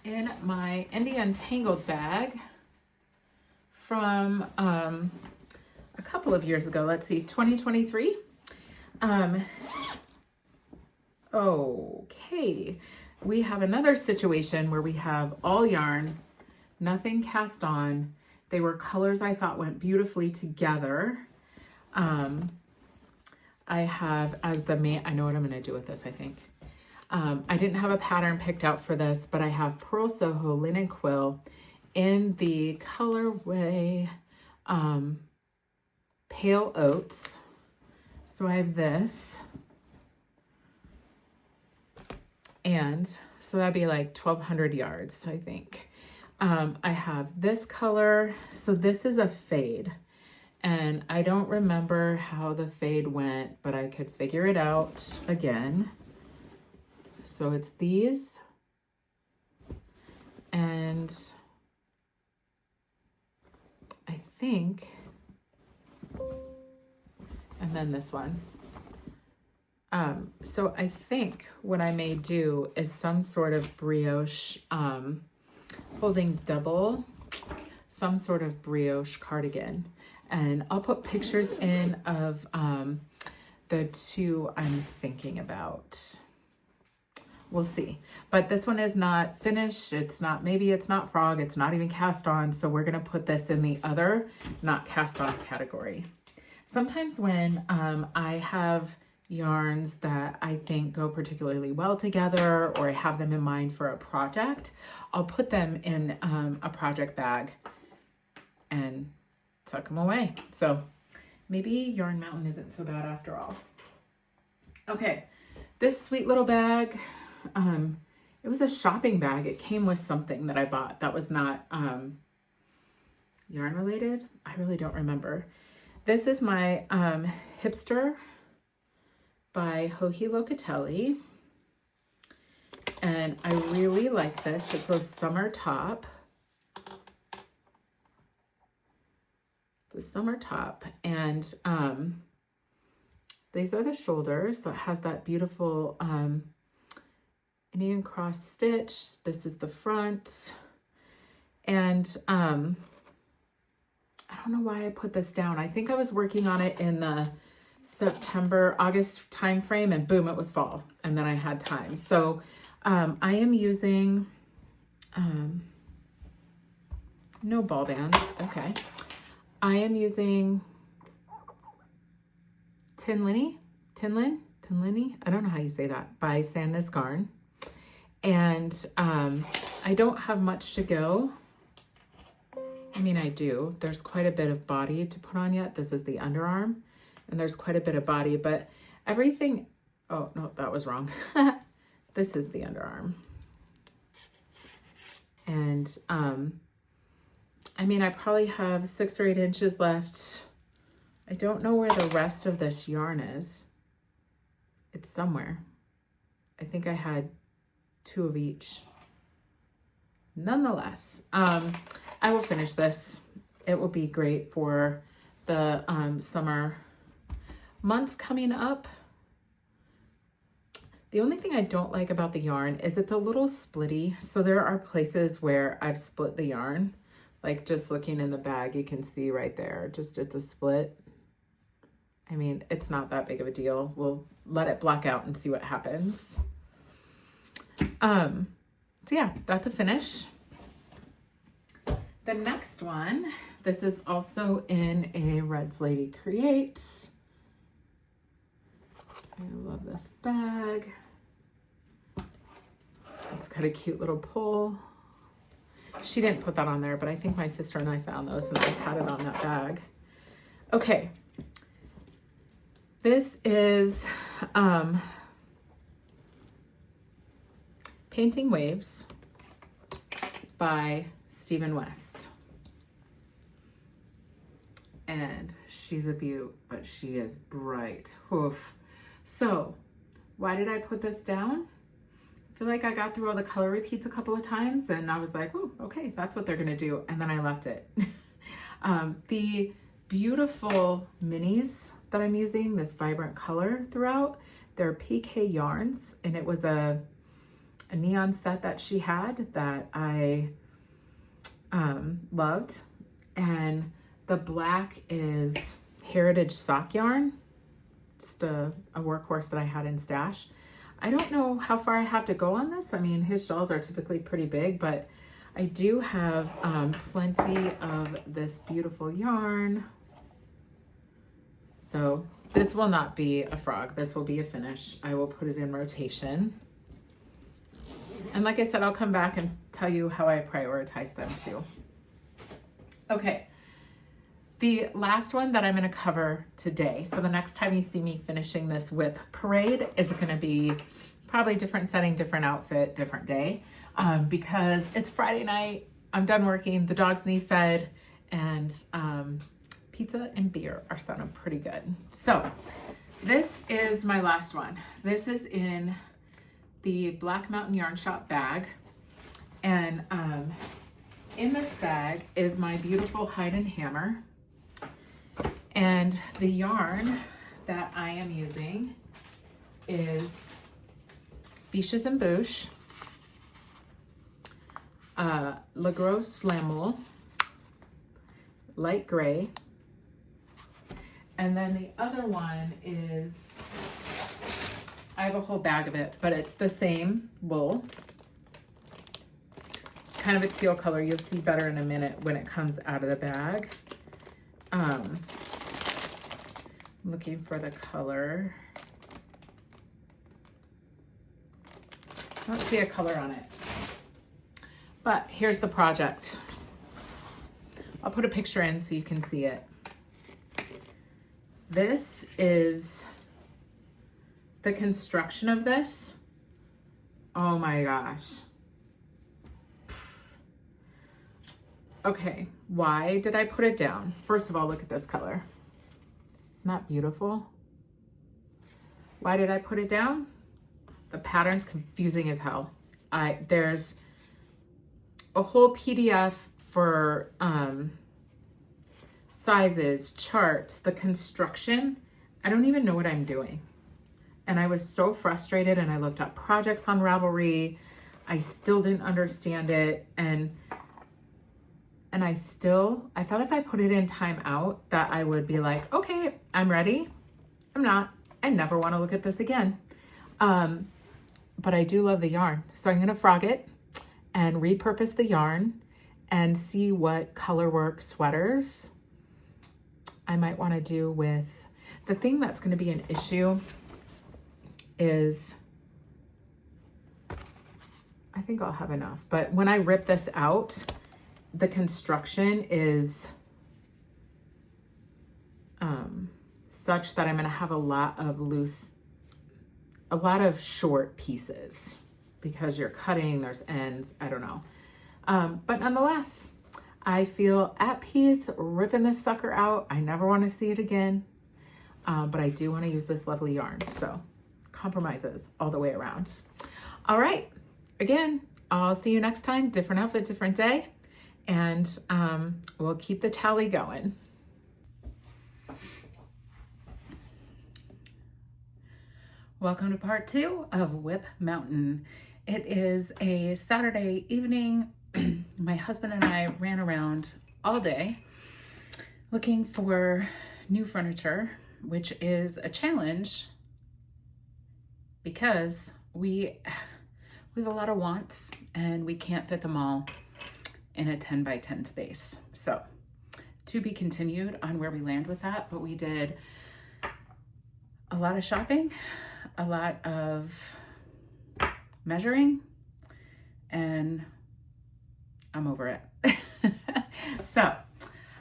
In my Indie Untangled bag from a couple of years ago, let's see, 2023. Okay, we have another situation where we have all yarn, nothing cast on. They were colors I thought went beautifully together. I have as the main, I know what I'm going to do with this, I think. I didn't have a pattern picked out for this, but I have Pearl Soho Linen Quill in the colorway Pale Oats. So I have this. And so that'd be like 1,200 yards, I think. I have this color. So this is a fade. And I don't remember how the fade went, but I could figure it out again. So it's these. And I think, and then this one. So I think what I may do is some sort of brioche, holding double, some sort of brioche cardigan. And I'll put pictures in of the 2 I'm thinking about. We'll see. But this one is not finished. It's not, maybe it's not frog. It's not even cast on. So we're going to put this in the other not cast on category. Sometimes when I have yarns that I think go particularly well together, or I have them in mind for a project, I'll put them in a project bag and tuck them away. So maybe Yarn Mountain isn't so bad after all. Okay, this sweet little bag, it was a shopping bag. It came with something that I bought that was not yarn related. I really don't remember. This is my Hipster by Joji Locatelli, and I really like this. It's a summer top. the summer top, and these are the shoulders. So it has that beautiful Indian cross stitch. This is the front, and I don't know why I put this down. I think I was working on it in the August time frame, and boom, it was fall, and then I had time. So I am using no ball bands. Okay, I am using Tinlin, I don't know how you say that, by Sandnes Garn, and I don't have much to go. I mean, I do. There's quite a bit of body to put on yet. This is the underarm, and there's quite a bit of body, but everything, oh no, that was wrong. This is the underarm. And I mean, I probably have 6 or 8 inches left. I don't know where the rest of this yarn is. It's somewhere. I think I had 2 of each. Nonetheless, I will finish this. It will be great for the summer months coming up. The only thing I don't like about the yarn is it's a little splitty. So there are places where I've split the yarn. Like just looking in the bag, you can see right there, just it's a split. I mean, it's not that big of a deal. We'll let it black out and see what happens. So yeah, that's a finish. The next one, this is also in a Red's Lady Create. I love this bag. It's got a cute little pull. She didn't put that on there, but I think my sister and I found those and I had it on that bag. Okay. This is Painting Waves by Stephen West. And she's a beaut, but she is bright. Oof. So why did I put this down? I feel like I got through all the color repeats a couple of times and I was like, oh, okay, that's what they're gonna do. And then I left it. The beautiful minis that I'm using, this vibrant color throughout, they're PK yarns, and it was a neon set that she had that I loved. And the black is Heritage sock yarn, just a workhorse that I had in stash. I don't know how far I have to go on this. I mean, his shawls are typically pretty big, but I do have plenty of this beautiful yarn. So this will not be a frog. This will be a finish. I will put it in rotation. And like I said, I'll come back and tell you how I prioritize them too. Okay. The last one that I'm going to cover today, so the next time you see me finishing this WIP parade is going to be probably different setting, different outfit, different day, because it's Friday night, I'm done working, the dogs need fed, and pizza and beer are sounding pretty good. So this is my last one. This is in the Black Mountain Yarn Shop bag, and in this bag is my beautiful hide and hammer. And the yarn that I am using is Biches and Bouche, Le Gros Flamel, light gray. And then the other one is, I have a whole bag of it, but it's the same wool. Kind of a teal color. You'll see better in a minute when it comes out of the bag. Looking for the color. I don't see a color on it. But here's the project. I'll put a picture in so you can see it. This is the construction of this. Oh my gosh. Okay, why did I put it down? First of all, look at this color. Isn't that beautiful? Why did I put it down? The pattern's confusing as hell. There's a whole PDF for sizes, charts, the construction. I don't even know what I'm doing. And I was so frustrated, and I looked up projects on Ravelry. I still didn't understand it. And I thought if I put it in timeout that I would be like, okay, I'm ready. I'm not. I never want to look at this again. But I do love the yarn. So I'm going to frog it and repurpose the yarn and see what colorwork sweaters I might want to do with. The thing that's going to be an issue is, I think I'll have enough, but when I rip this out, the construction is such that I'm going to have a lot of short pieces because you're cutting, there's ends, I don't know. But nonetheless, I feel at peace ripping this sucker out. I never want to see it again, but I do want to use this lovely yarn. So compromises all the way around. All right, again, I'll see you next time. Different outfit, different day. And we'll keep the tally going. Welcome to part 2 of WIP Mountain. It is a Saturday evening. My husband and I ran around all day looking for new furniture, which is a challenge because we have a lot of wants and we can't fit them all in a 10 by 10 space. So to be continued on where we land with that, but we did a lot of shopping, a lot of measuring, and I'm over it. So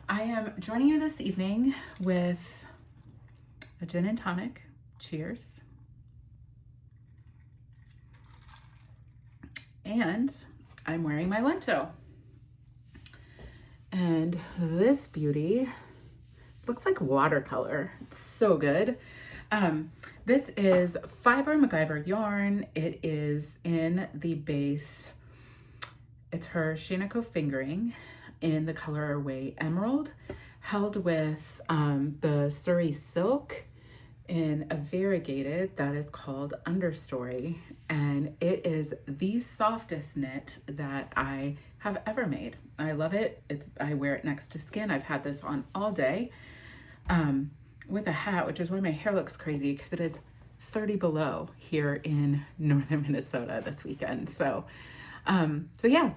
I am joining you this evening with a gin and tonic. Cheers. And I'm wearing my lento. And this beauty looks like watercolor. It's so good. This is Fiber MacGyver yarn. It is in the base. It's her Shinako fingering in the colorway Emerald, held with the Surrey silk in a variegated that is called Understory. And it is the softest knit that I have ever made. I love it. I wear it next to skin. I've had this on all day with a hat, which is why my hair looks crazy because it is 30 below here in northern Minnesota this weekend. So yeah.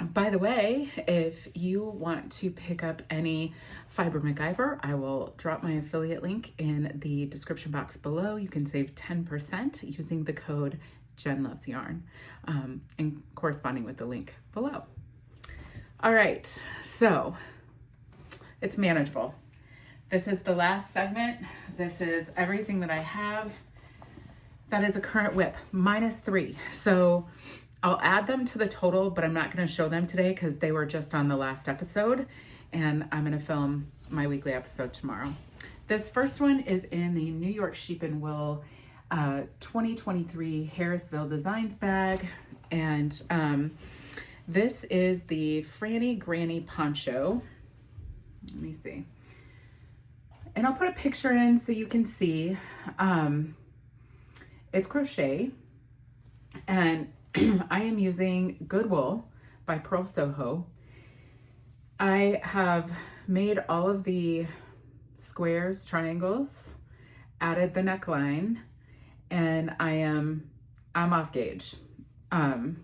By the way, if you want to pick up any Fiber MacGyver, I will drop my affiliate link in the description box below. You can save 10% using the code jennlovesyarn, and corresponding with the link below. All right, so it's manageable. This is the last segment. This is everything that I have that is a current WIP, -3. So I'll add them to the total, but I'm not going to show them today because they were just on the last episode, and I'm going to film my weekly episode tomorrow. This first one is in the New York Sheep and Wool 2023 Harrisville Designs bag, and this is the Franny Granny poncho. Let me see. And I'll put a picture in so you can see. It's crochet, and I am using Good Wool by Pearl Soho. I have made all of the squares, triangles, added the neckline, and I'm off gauge. And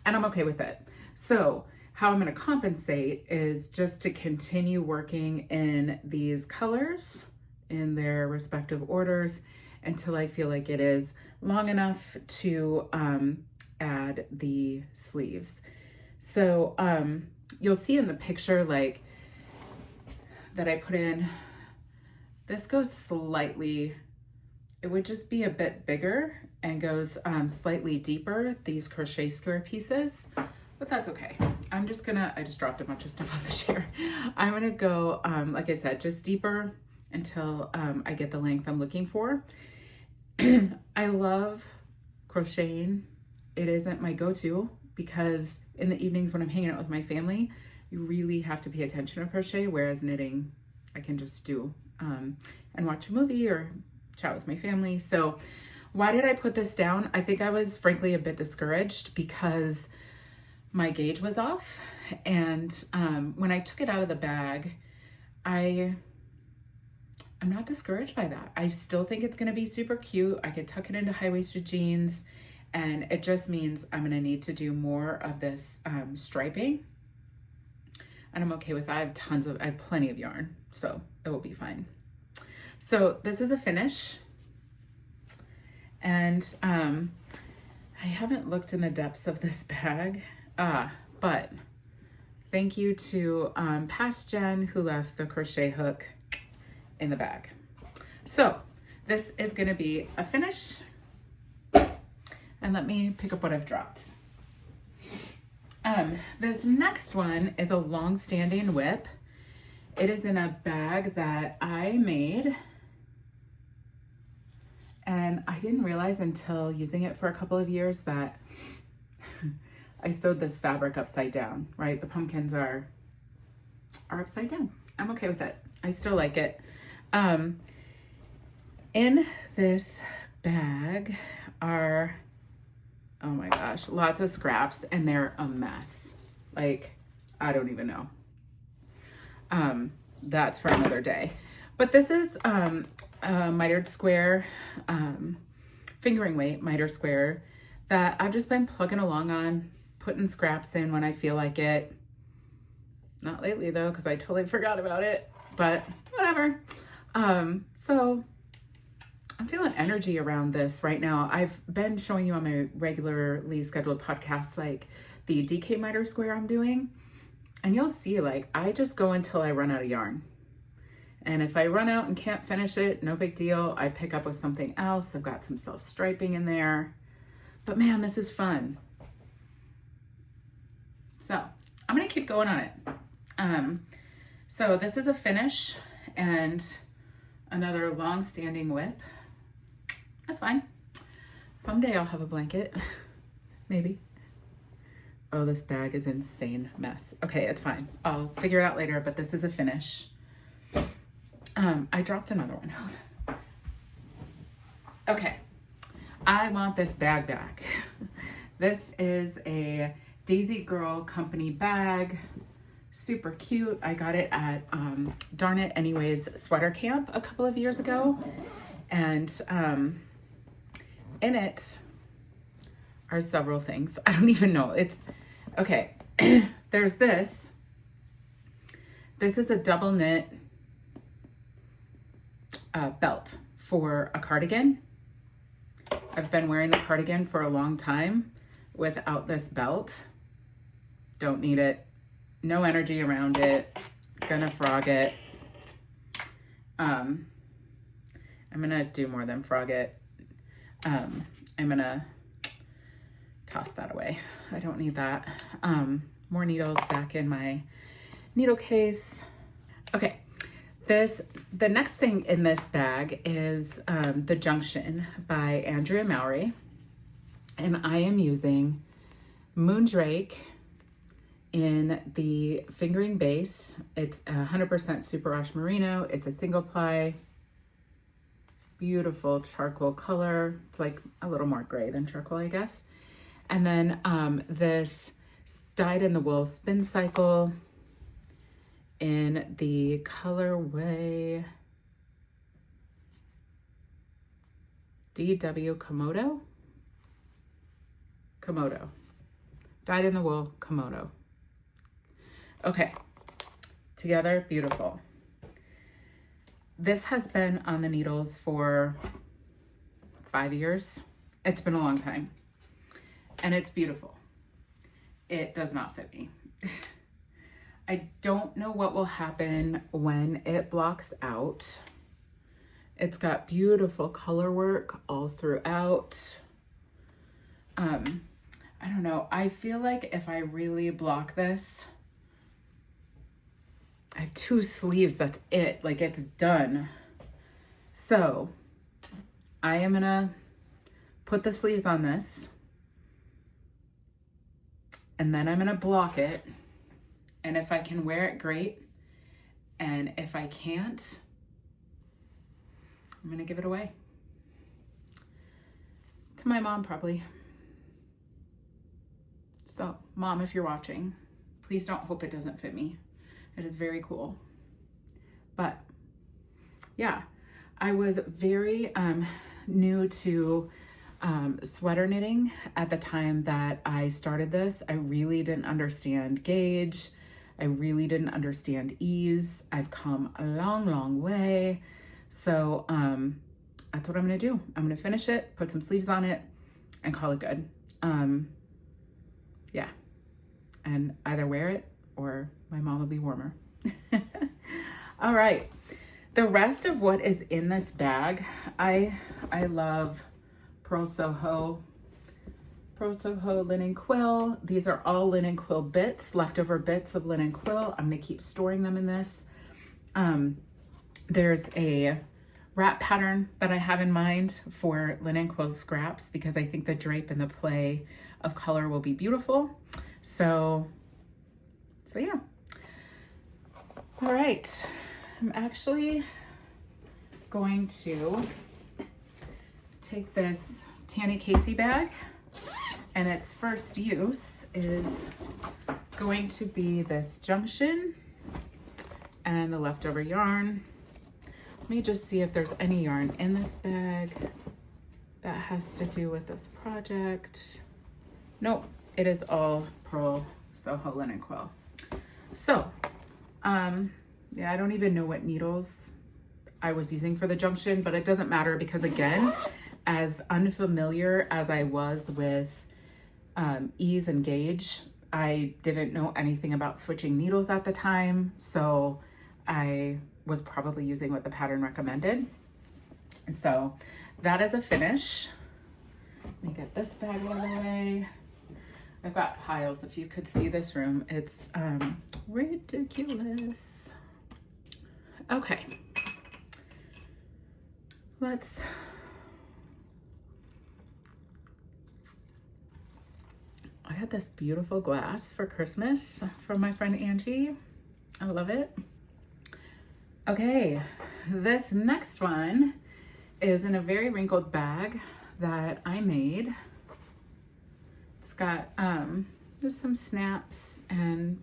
I'm okay with it. So how I'm going to compensate is just to continue working in these colors in their respective orders until I feel like it is long enough to add the sleeves. So you'll see in the picture like that I put in, this goes slightly, it would just be a bit bigger and goes slightly deeper, these crochet square pieces, but that's okay. I just dropped a bunch of stuff off the chair. I'm gonna go, like I said, just deeper until I get the length I'm looking for. I love crocheting. It isn't my go-to because in the evenings when I'm hanging out with my family, you really have to pay attention to crochet, whereas knitting, I can just do and watch a movie or chat with my family. So why did I put this down? I think I was frankly a bit discouraged because my gauge was off. And when I took it out of the bag, I'm not discouraged by that. I still think it's gonna be super cute. I could tuck it into high-waisted jeans, and it just means I'm gonna need to do more of this striping. And I'm okay with that. I have plenty of yarn, so it will be fine. So this is a finish. And I haven't looked in the depths of this bag, but thank you to past Jen who left the crochet hook in the bag. So this is gonna be a finish. And let me pick up what I've dropped. This next one is a long-standing WIP. It is in a bag that I made, and I didn't realize until using it for a couple of years that I sewed this fabric upside down, right? The pumpkins are upside down. I'm okay with it. I still like it. In this bag are, oh my gosh, lots of scraps, and they're a mess. Like, I don't even know. That's for another day. But this is a mitered square, fingering weight mitered square that I've just been plugging along on, putting scraps in when I feel like it. Not lately though, because I totally forgot about it, but whatever. So I'm feeling energy around this right now. I've been showing you on my regularly scheduled podcasts, like the DK miter square I'm doing. And you'll see, like, I just go until I run out of yarn. And if I run out and can't finish it, no big deal. I pick up with something else. I've got some self-striping in there. But man, this is fun. So I'm gonna keep going on it. So this is a finish and another long-standing WIP. That's fine. Someday I'll have a blanket, maybe. Oh, this bag is insane mess. Okay, it's fine. I'll figure it out later, but this is a finish. I dropped another one. Okay, I want this bag back. This is a Daisy Girl Company bag. Super cute. I got it at Darn It Anyways sweater camp a couple of years ago. And in it are several things. I don't even know. It's okay. There's this. This is a double knit belt for a cardigan. I've been wearing the cardigan for a long time without this belt. Don't need it. No energy around it. Gonna frog it. I'm gonna do more than frog it. I'm gonna toss that away. I don't need that. More needles back in my needle case. Okay, the next thing in this bag is the Junction by Andrea Mowry. And I am using Moondrake in the fingering base. It's 100% Super Wash Merino. It's a single ply. Beautiful charcoal color. It's like a little more gray than charcoal, I guess. And then this dyed in the wool spin cycle in the colorway DW Komodo. Dyed in the wool Komodo. Okay, together, beautiful. This has been on the needles for 5 years. It's been a long time. And it's beautiful. It does not fit me. I don't know what will happen when it blocks out. It's got beautiful color work all throughout. I don't know. I feel like if I really block this, I have 2 sleeves, that's it. Like, it's done. So I am gonna put the sleeves on this, and then I'm gonna block it, And if I can wear it, great. And if I can't, I'm gonna give it away. To my mom, probably. So, Mom, if you're watching, please don't hope it doesn't fit me. It is very cool. But, yeah, I was very new to sweater knitting at the time that I started this. I really didn't understand gauge. I really didn't understand ease. I've come a long, long way. So that's what I'm gonna do. I'm gonna finish it, put some sleeves on it, and call it good. Yeah, and either wear it or my mom will be warmer. All right, the rest of what is in this bag, I love Pro Soho linen quill. These are all linen quill bits, leftover bits of linen quill. I'm gonna keep storing them in this. There's a wrap pattern that I have in mind for linen quill scraps because I think the drape and the play of color will be beautiful. So yeah. All right, I'm actually going to take this Tanny Casey bag, and its first use is going to be this Junction and the leftover yarn. Let me just see if there's any yarn in this bag that has to do with this project. Nope, it is all Pearl Soho linen quill. So, yeah, I don't even know what needles I was using for the Junction, but it doesn't matter because, again, as unfamiliar as I was with ease and gauge, I didn't know anything about switching needles at the time, so I was probably using what the pattern recommended. So that is a finish. Let me get this bag out of the way. I've got piles. If you could see this room, it's ridiculous. Okay, I got this beautiful glass for Christmas from my friend Angie. I love it. Okay, this next one is in a very wrinkled bag that I made. It's got just some snaps and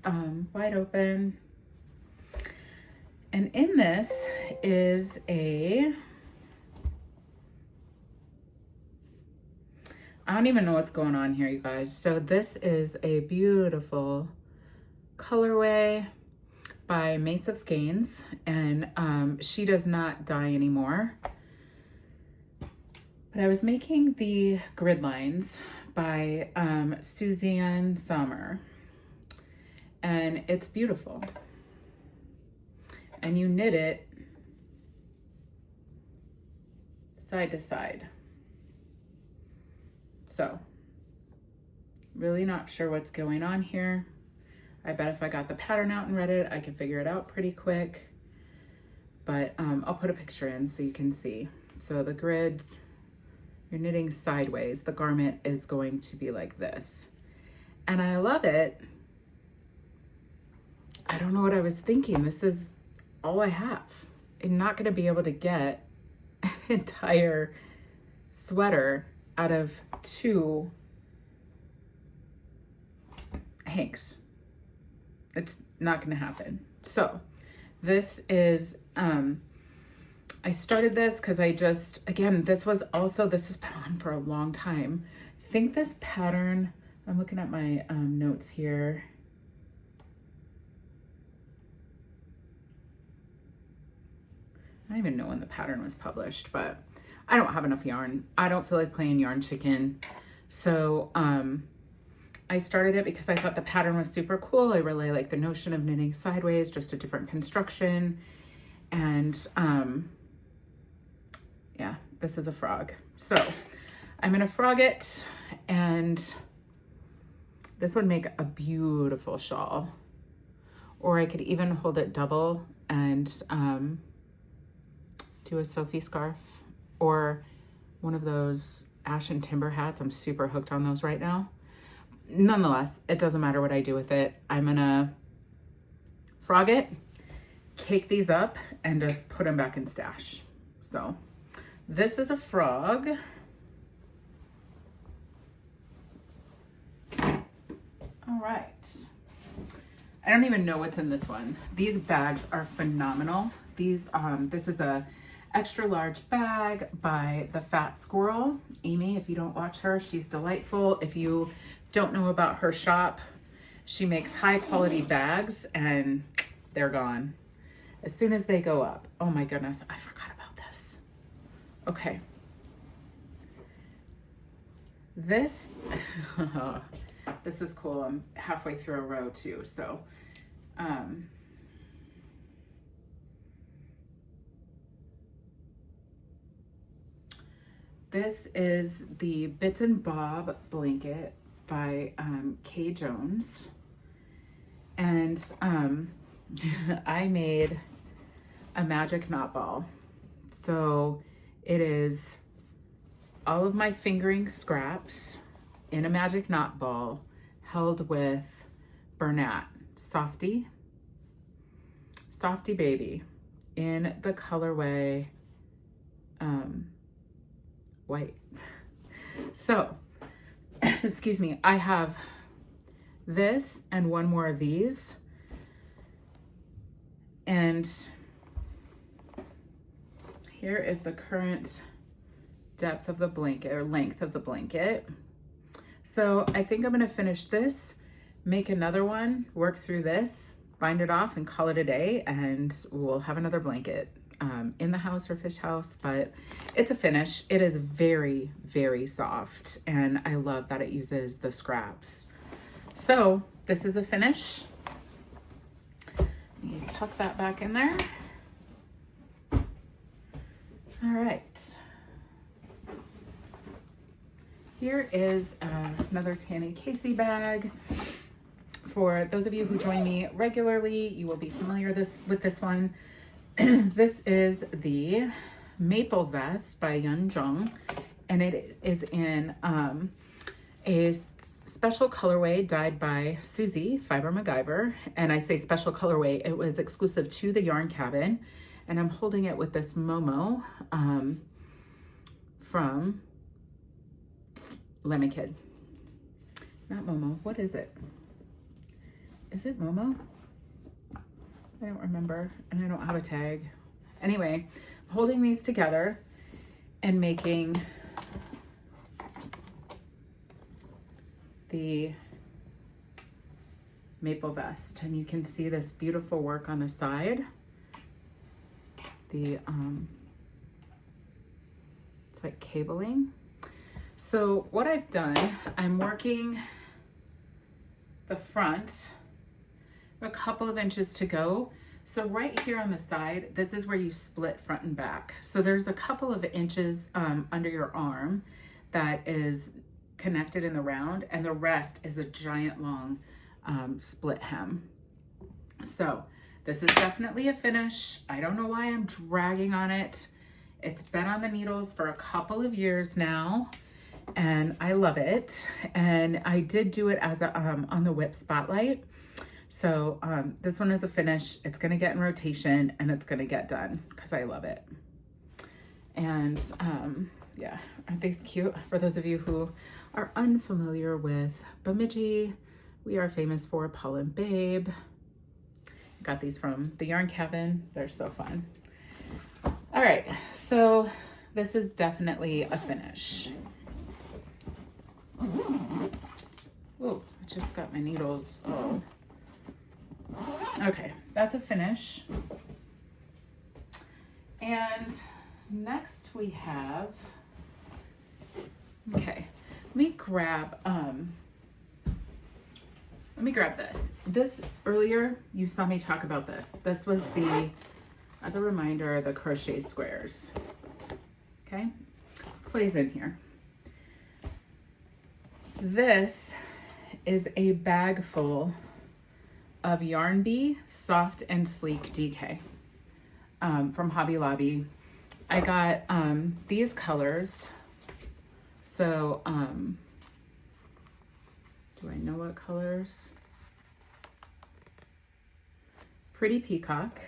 wide open. And in this is I don't even know what's going on here, you guys. So this is a beautiful colorway by Mace of Skeins, and she does not dye anymore. But I was making the grid lines by Suzanne Sommer, and it's beautiful. And you knit it side to side. So, really not sure what's going on here. I bet if I got the pattern out and read it, I could figure it out pretty quick. But I'll put a picture in so you can see. So the grid, you're knitting sideways. The garment is going to be like this. And I love it. I don't know what I was thinking. This is all I have. I'm not gonna be able to get an entire sweater out of 2 hanks. It's not gonna happen. So this is, I started this because I just, again, this has been on for a long time. I think this pattern, I'm looking at my notes here. I don't even know when the pattern was published, but I don't have enough yarn. I don't feel like playing yarn chicken. So I started it because I thought the pattern was super cool. I really like the notion of knitting sideways, just a different construction. And yeah, this is a frog. So I'm gonna frog it, and this would make a beautiful shawl. Or I could even hold it double and do a Sophie scarf, or one of those ashen timber hats. I'm super hooked on those right now. Nonetheless, it doesn't matter what I do with it. I'm gonna frog it, cake these up, and just put them back in stash. So this is a frog. All right. I don't even know what's in this one. These bags are phenomenal. These, this is a extra large bag by the Fat Squirrel. Amy, if you don't watch her, she's delightful. If you don't know about her shop, she makes high quality bags and they're gone as soon as they go up. Oh my goodness, I forgot about this. Okay. This, this is cool. I'm halfway through a row too, so this is the Bits and Bob blanket by Kay Jones, and I made a magic knot ball. So it is all of my fingering scraps in a magic knot ball held with Bernat Softy Baby in the colorway white. So, excuse me, I have this and one more of these, and here is the current depth of the blanket, or length of the blanket. So I think I'm gonna finish this, make another one, work through this, bind it off and call it a day, and we'll have another blanket in the house or fish house. But it's a finish. It is very, very soft, and I love that it uses the scraps. So this is a finish. You tuck that back in there. All right. Here is another Tanny Casey bag. For those of you who join me regularly, you will be familiar with this one. This is the Maple Vest by Junction, and it is in a special colorway dyed by Susie Fiber MacGyver. And I say special colorway, it was exclusive to the Yarn Cabin, and I'm holding it with this Momo from Lemmy Kid. Not Momo, what is it? Is it Momo? I don't remember, and I don't have a tag. Anyway, I'm holding these together and making the Maple Vest. And you can see this beautiful work on the side. The, it's like cabling. So what I've done, I'm working the front, a couple of inches to go. So right here on the side, this is where you split front and back. So there's a couple of inches under your arm that is connected in the round, and the rest is a giant long split hem. So this is definitely a finish. I don't know why I'm dragging on it. It's been on the needles for a couple of years now, and I love it. And I did do it as a on the WIP spotlight. So this one is a finish. It's gonna get in rotation and it's gonna get done because I love it. And yeah, aren't these cute? For those of you who are unfamiliar with Bemidji, we are famous for Paul and Babe. Got these from the Yarn Cabin. They're so fun. All right, so this is definitely a finish. Oh, I just got my needles. Oh. Okay, that's a finish. And next we have, okay, let me grab this. This earlier, you saw me talk about this. This was the, as a reminder, the crochet squares. Okay, plays in here. This is a bag full of Yarn Bee Soft and Sleek DK from Hobby Lobby. I got these colors. So, do I know what colors? Pretty Peacock.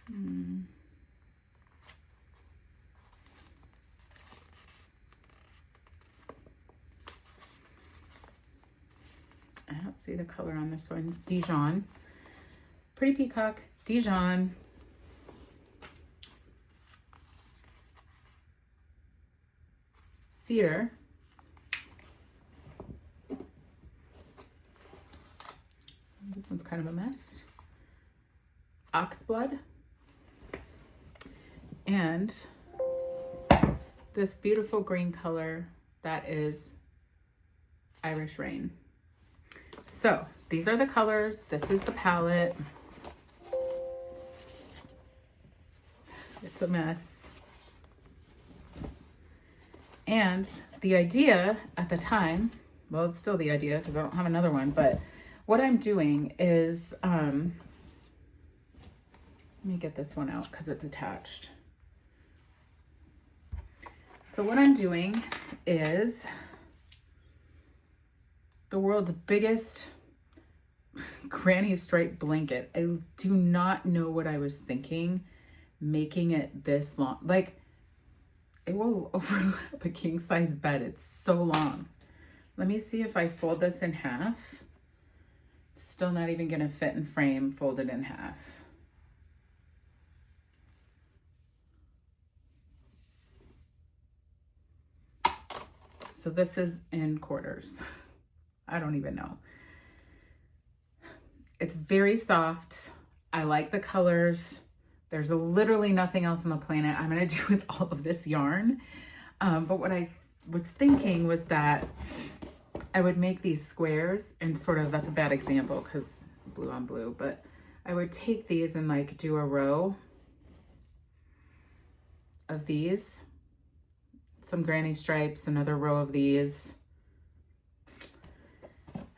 I don't see the color on this one. Dijon. Pretty Peacock, Dijon. Cedar. This one's kind of a mess. Oxblood. And this beautiful green color that is Irish Rain. So these are the colors. This is the palette. It's a mess. And the idea at the time, well, it's still the idea because I don't have another one, but what I'm doing is, let me get this one out because it's attached. So what I'm doing is the world's biggest granny stripe blanket. I do not know what I was thinking making it this long. Like, it will overlap a king size bed. It's so long. Let me see if I fold this in half. It's still not even gonna fit in frame folded in half. So this is in quarters. I don't even know. It's very soft. I like the colors. There's literally nothing else on the planet I'm gonna do with all of this yarn. But what I was thinking was that I would make these squares and sort of, that's a bad example because blue on blue, but I would take these and like do a row of these, some granny stripes, another row of these.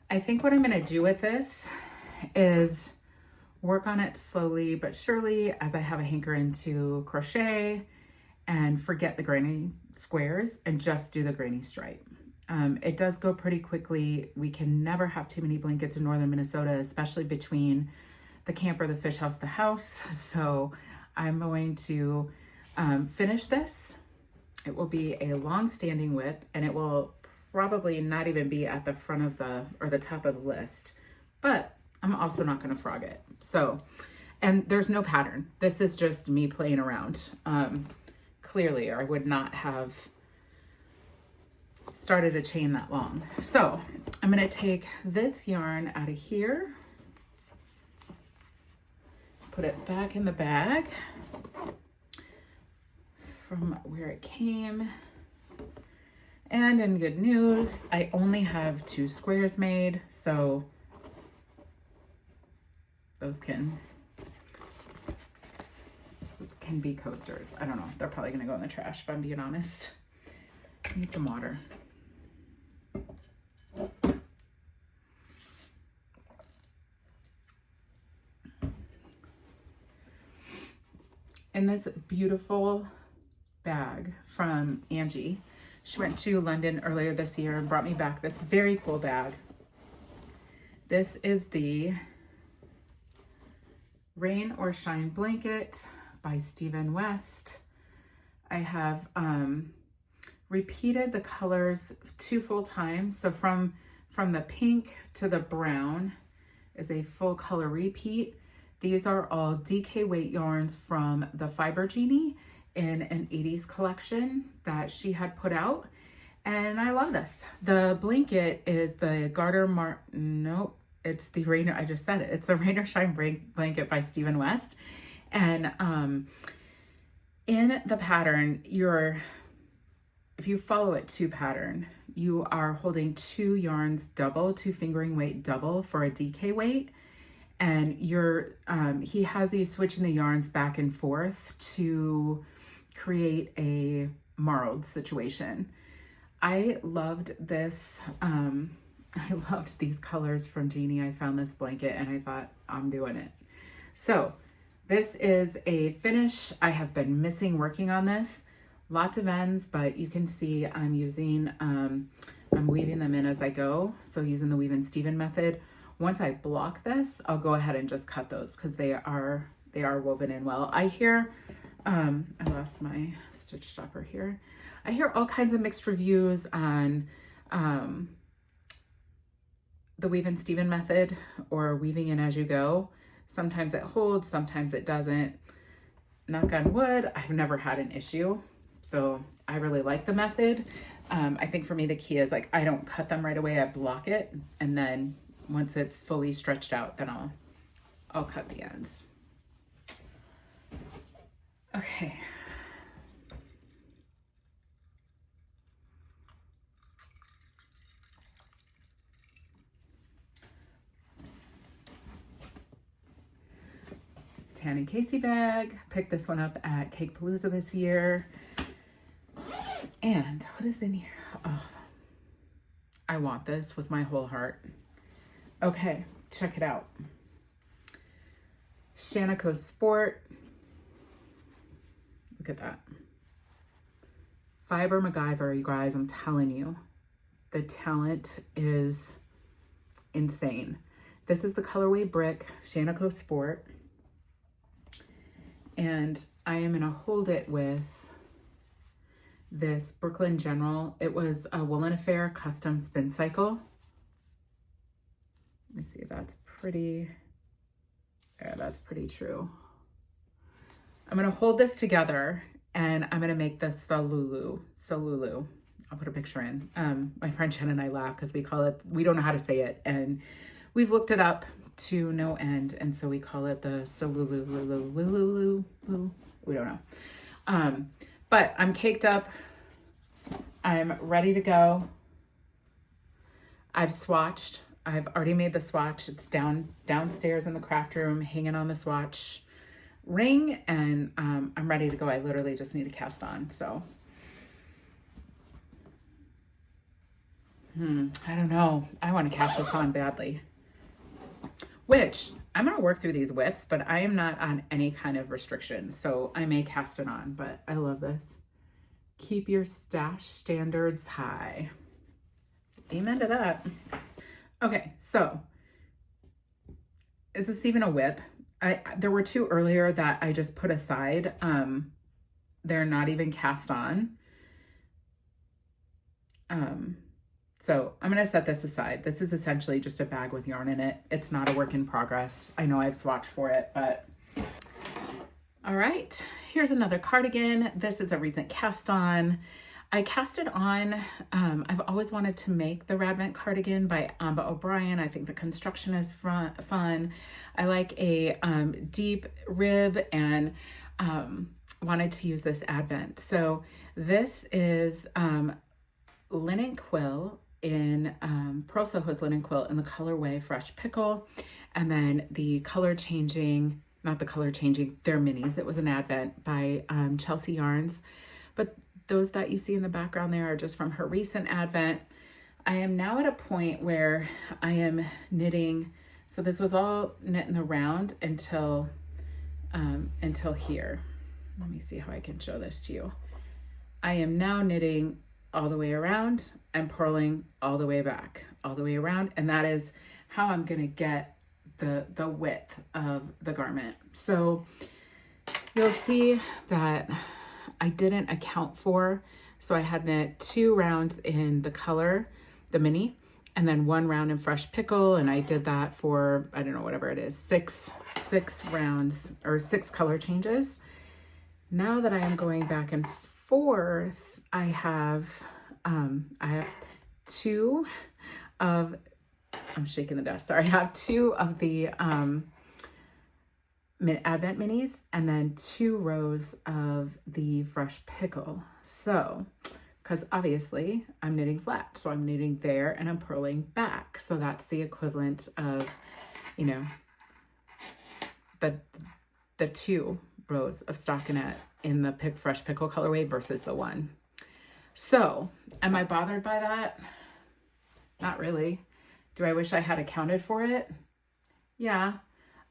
I think what I'm gonna do with this is work on it slowly but surely as I have a hankering to crochet and forget the granny squares and just do the granny stripe. It does go pretty quickly. We can never have too many blankets in northern Minnesota, especially between the camper, the fish house, the house. So I'm going to finish this. It will be a long-standing WIP and it will probably not even be at the front of the top of the list, but I'm also not going to frog it. So, and there's no pattern. This is just me playing around. Clearly, or I would not have started a chain that long. So I'm going to take this yarn out of here, put it back in the bag from where it came. And in good news, I only have 2 squares made, so those can be coasters. I don't know. They're probably gonna go in the trash if I'm being honest. I need some water. In this beautiful bag from Angie. She went to London earlier this year and brought me back this very cool bag. This is the Rain or Shine Blanket by Stephen West. I have repeated the colors 2 full times. So from the pink to the brown is a full color repeat. These are all DK weight yarns from the Fiber Genie in an 80s collection that she had put out. And I love this. The blanket is the it's the Rain, I just said it. It's the Rain or Shine Blanket by Stephen West. And in the pattern, if you follow it to pattern, you are holding 2 yarns double, 2 fingering weight double for a DK weight. And he has you switching the yarns back and forth to create a marled situation. I loved this. I loved these colors from Jeannie. I found this blanket and I thought, I'm doing it. So this is a finish. I have been missing working on this. Lots of ends, but you can see I'm using I'm weaving them in as I go. So using the Weave and Steven method. Once I block this, I'll go ahead and just cut those because they are woven in well. I hear, I lost my stitch stopper here. I hear all kinds of mixed reviews on the Weave and Steven method or weaving in as you go. Sometimes it holds, sometimes it doesn't. Knock on wood, I've never had an issue. So I really like the method. I think for me, the key is like, I don't cut them right away. I block it. And then once it's fully stretched out, then I'll cut the ends. Okay. Tanny Casey bag. Picked this one up at Cake Palooza this year. And what is in here? Oh, I want this with my whole heart. Okay, check it out. Shanico Sport. Look at that. Fiber MacGyver, you guys, I'm telling you. The talent is insane. This is the colorway Brick, Shanico Sport. And I am gonna hold it with this Brooklyn General. It was a Woolen Affair custom spin cycle. Let me see, that's pretty, yeah, that's pretty true. I'm gonna hold this together and I'm gonna make this Salulu. I'll put a picture in. My friend Jen and I laugh because we don't know how to say it, and we've looked it up to no end, and so we call it the Salulu. We don't know. But I'm caked up. I'm ready to go. I've swatched. I've already made the swatch. It's downstairs in the craft room, hanging on the swatch ring, and I'm ready to go. I literally just need to cast on. So, I don't know. I want to cast this on badly. Which I'm going to work through these WIPs, but I am not on any kind of restriction, so I may cast it on. But I love this. Keep your stash standards high. Amen to that. Okay, so is this even a WIP? There were two earlier that I just put aside. They're not even cast on. So I'm going to set this aside. This is essentially just a bag with yarn in it. It's not a work in progress. I know I've swatched for it, but all right, here's another cardigan. This is a recent cast on. I cast it on. I've always wanted to make the Radvent Cardigan by Amba O'Brien. I think the construction is fun. I like a deep rib and wanted to use this Advent. So this is linen quill in Pearl Soho's linen quilt in the colorway Fresh Pickle, and then the color changing, not the color changing, they're minis. It was an Advent by Chelsea Yarns, but those that you see in the background there are just from her recent Advent. I am now at a point where I am knitting. So this was all knit in the round until here. Let me see how I can show this to you. I am now knitting all the way around and purling all the way back, all the way around. And that is how I'm gonna get the width of the garment. So you'll see that I didn't account for, so I had knit 2 rounds in the color, the mini, and then 1 round in Fresh Pickle, and I did that for, I don't know, whatever it is, six rounds or 6 color changes. Now that I am going back and forth, I have 2 of, I'm shaking the desk, sorry, I have 2 of the Advent minis and then 2 rows of the Fresh Pickle. So, because obviously I'm knitting flat, so I'm knitting there and I'm purling back. So that's the equivalent of, you know, the 2 rows of stockinette in the Fresh Pickle colorway versus the 1. So, am I bothered by that? Not really. Do I wish I had accounted for it? Yeah,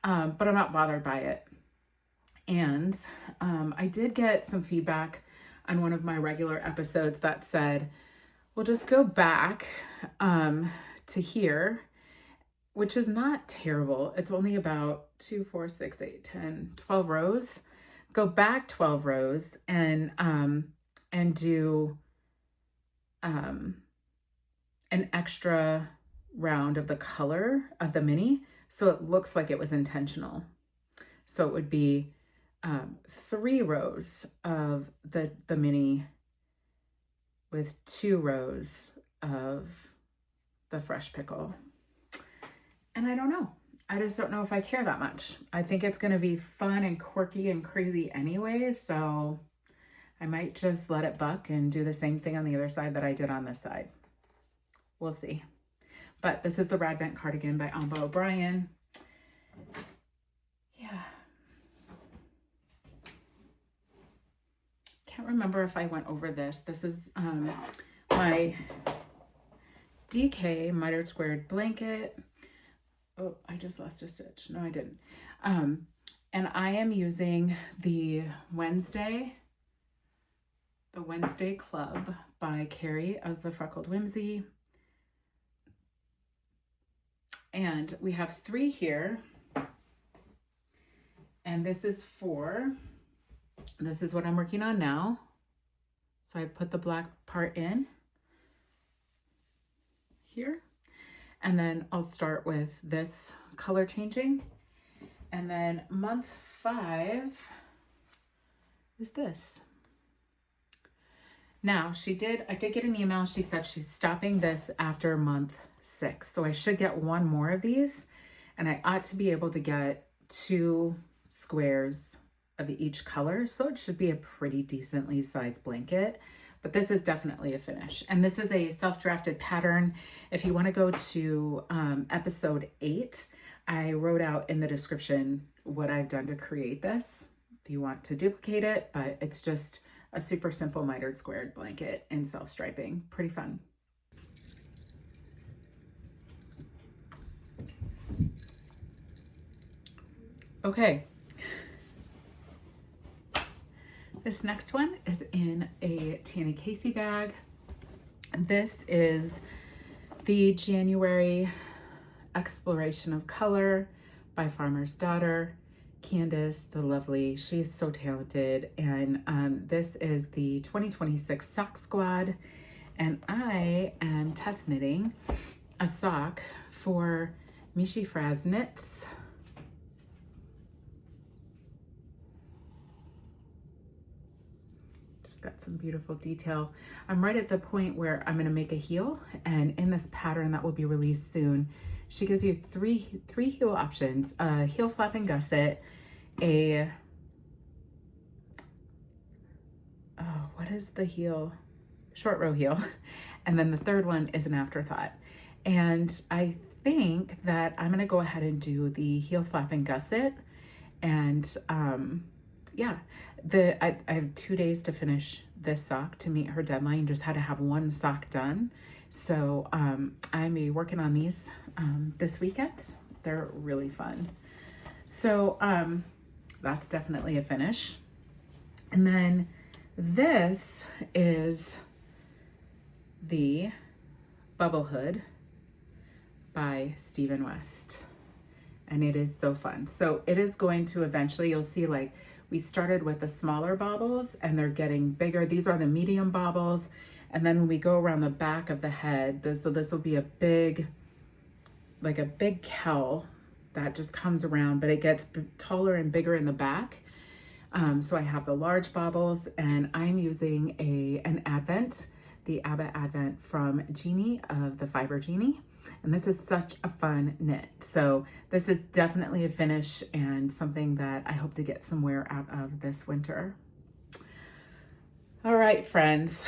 but I'm not bothered by it. And I did get some feedback on one of my regular episodes that said, we'll just go back to here, which is not terrible. It's only about 2, 4, 6, 8, 10, 12 rows. Go back 12 rows and do an extra round of the color of the mini, so it looks like it was intentional. So it would be 3 rows of the mini with 2 rows of the fresh pickle. And I don't know. I just don't know if I care that much. I think it's going to be fun and quirky and crazy anyway, so I might just let it buck and do the same thing on the other side that I did on this side. We'll see. But this is the Radvent Cardigan by Amba O'Brien. Yeah. Can't remember if I went over this. This is my DK mitered squared blanket. Oh, I just lost a stitch. No, I didn't. And I am using the Wednesday Club by Carrie of the Freckled Whimsy. And we have 3 here. And this is what I'm working on now. So I put the black part in here. And then I'll start with this color changing. And then month 5 is this. Now I did get an email. She said she's stopping this after month 6. So I should get 1 more of these, and I ought to be able to get 2 squares of each color. So it should be a pretty decently sized blanket, but this is definitely a finish. And this is a self-drafted pattern. If you want to go to episode 8, I wrote out in the description what I've done to create this if you want to duplicate it, but it's just a super simple mitered squared blanket in self-striping. Pretty fun. Okay. This next one is in a Tanny Casey bag. This is the January Exploration of Color by Farmer's Daughter, Candace, the lovely. She's so talented. And this is the 2026 Sock Squad. And I am test knitting a sock for Mishi Fraz Knits. Got some beautiful detail. I'm right at the point where I'm going to make a heel, and in this pattern that will be released soon, she gives you three heel options: a heel flap and gusset, what is the heel? Short row heel, and then the third one is an afterthought. And I think that I'm going to go ahead and do the heel flap and gusset, and yeah. I have 2 days to finish this sock to meet her deadline. Just had to have 1 sock done. So I'm working on these this weekend. They're really fun. So that's definitely a finish. And then this is the Bubble Hood by Stephen West. And it is so fun. So it is going to eventually, you'll see, like, we started with the smaller baubles and they're getting bigger. These are the medium baubles. And then when we go around the back of the head, so this will be a big cowl that just comes around, but it gets taller and bigger in the back. So I have the large baubles, and I'm using an Advent, the Abbott Advent from Jeannie of the Fiber Jeannie. And this is such a fun knit. So this is definitely a finish and something that I hope to get some wear out of this winter. All right, friends.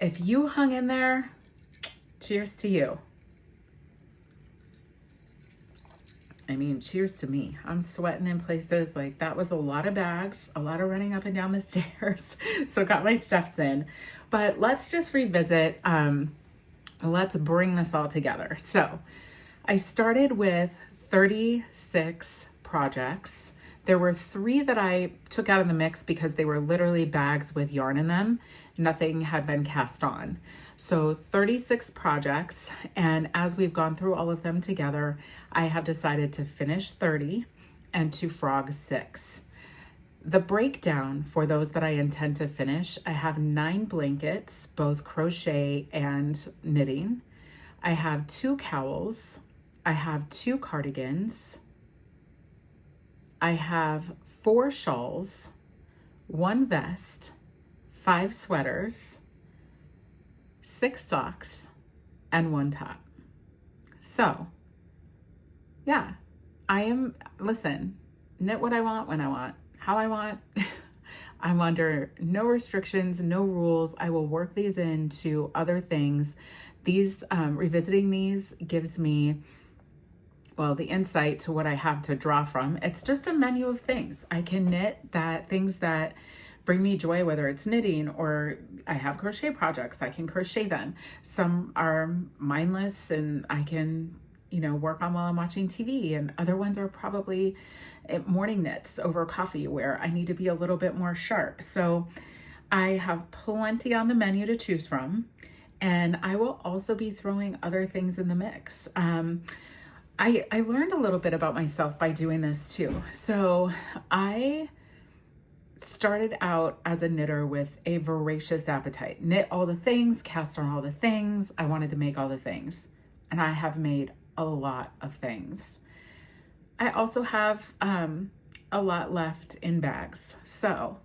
If you hung in there, cheers to you. I mean, cheers to me. I'm sweating in places. Like, that was a lot of bags, a lot of running up and down the stairs. So got my steps in. But let's just revisit. Let's bring this all together. So I started with 36 projects. There were 3 that I took out of the mix because they were literally bags with yarn in them. nothing had been cast on. So 36 projects, and as we've gone through all of them together, I have decided to finish 30 and to frog 6. The breakdown for those that I intend to finish, I have 9 blankets, both crochet and knitting. I have 2 cowls. I have 2 cardigans. I have 4 shawls, 1 vest, 5 sweaters, 6 socks, and 1 top. So, yeah, listen, knit what I want, when I want, how I want. I'm under no restrictions, no rules. I will work these into other things. These, revisiting these gives me, well, the insight to what I have to draw from. It's just a menu of things. I can knit things that bring me joy, whether it's knitting or I have crochet projects, I can crochet them. Some are mindless and I can, work on while I'm watching TV, and other ones are probably morning knits over coffee where I need to be a little bit more sharp. So I have plenty on the menu to choose from, and I will also be throwing other things in the mix. I learned a little bit about myself by doing this too. So I started out as a knitter with a voracious appetite. Knit all the things, cast on all the things. I wanted to make all the things. And I have made a lot of things. I also have a lot left in bags. So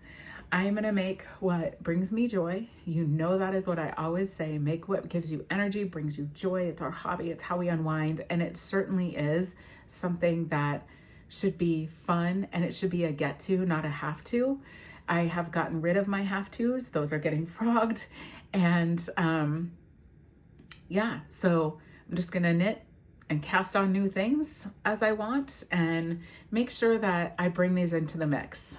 I'm gonna make what brings me joy. That is what I always say. Make what gives you energy, brings you joy. It's our hobby, it's how we unwind. And it certainly is something that should be fun, and it should be a get to, not a have to. I have gotten rid of my have tos. Those are getting frogged. And yeah, so I'm just gonna knit and cast on new things as I want and make sure that I bring these into the mix.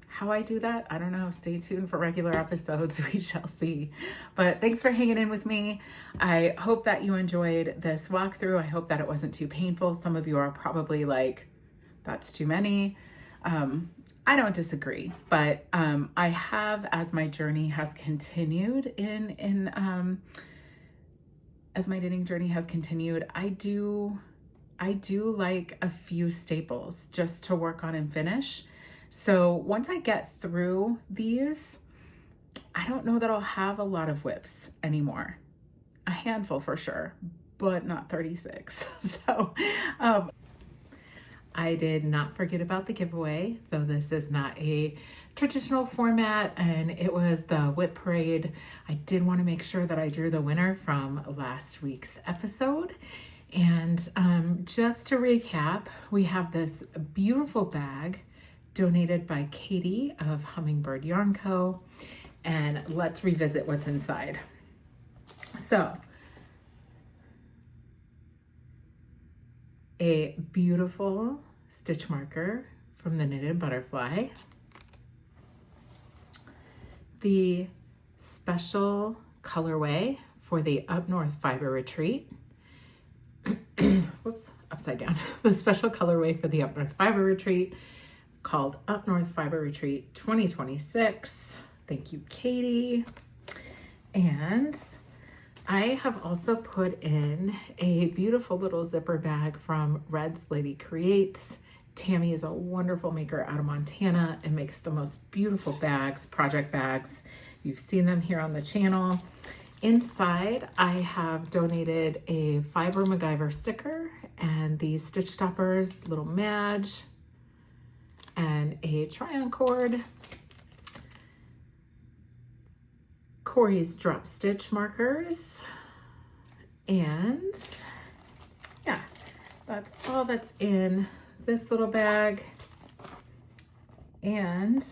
How I do that, I don't know. Stay tuned for regular episodes. We shall see. But thanks for hanging in with me. I hope that you enjoyed this walkthrough. I hope that it wasn't too painful. Some of you are probably like, that's too many. I don't disagree, but I have, as my journey has continued as my knitting journey has continued, I do like a few staples just to work on and finish. So once I get through these, I don't know that I'll have a lot of WIPs anymore. A handful for sure, but not 36. So I did not forget about the giveaway, though this is not a traditional format and it was the WIP parade. I did want to make sure that I drew the winner from last week's episode. And just to recap, we have this beautiful bag donated by Katie of Hummingbird Yarn Co. And let's revisit what's inside. So, a beautiful stitch marker from the Knitted Butterfly. The special colorway for the Up North Fiber Retreat. Whoops, upside down. The special colorway for the Up North Fiber Retreat called Up North Fiber Retreat 2026. Thank you, Katie. And I have also put in a beautiful little zipper bag from Red's Lady Creates. Tammy is a wonderful maker out of Montana and makes the most beautiful bags, project bags. You've seen them here on the channel. Inside, I have donated a Fiber MacGyver sticker and these stitch stoppers, little Madge, and a try-on cord, Corey's drop stitch markers, and yeah, that's all that's in this little bag, and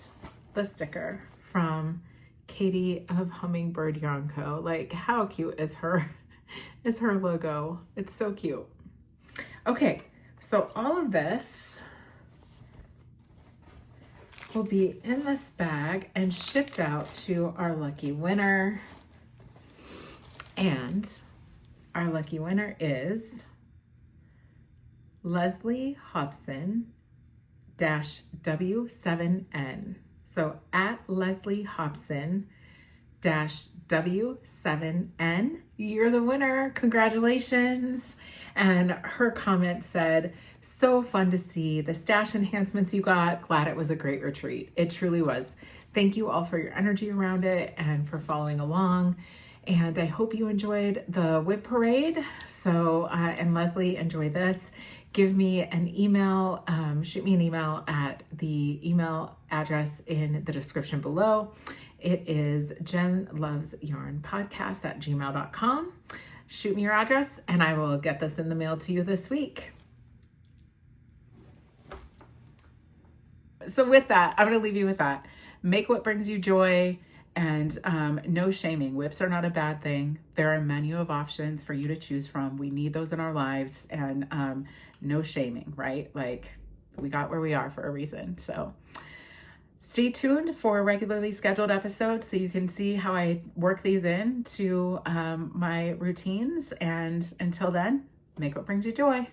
the sticker from Katie of Hummingbird Yarn Co. Like, how cute is her logo? It's so cute. Okay, so all of this will be in this bag and shipped out to our lucky winner. And our lucky winner is Leslie Hobson -W7N. So at Leslie Hobson W7N. You're the winner. Congratulations. And her comment said, so fun to see the stash enhancements you got. Glad it was a great retreat. It truly was. Thank you all for your energy around it and for following along. And I hope you enjoyed the WIP parade. So, and Leslie, enjoy this. Give me an email, shoot me an email at the email address in the description below. It is jennlovesyarnpodcast@gmail.com. Shoot me your address and I will get this in the mail to you this week. So with that, I'm going to leave you with that. Make what brings you joy, and no shaming. WIPs are not a bad thing. There are a menu of options for you to choose from. We need those in our lives, and no shaming, right? Like, we got where we are for a reason. So stay tuned for regularly scheduled episodes so you can see how I work these in to my routines. And until then, make what brings you joy.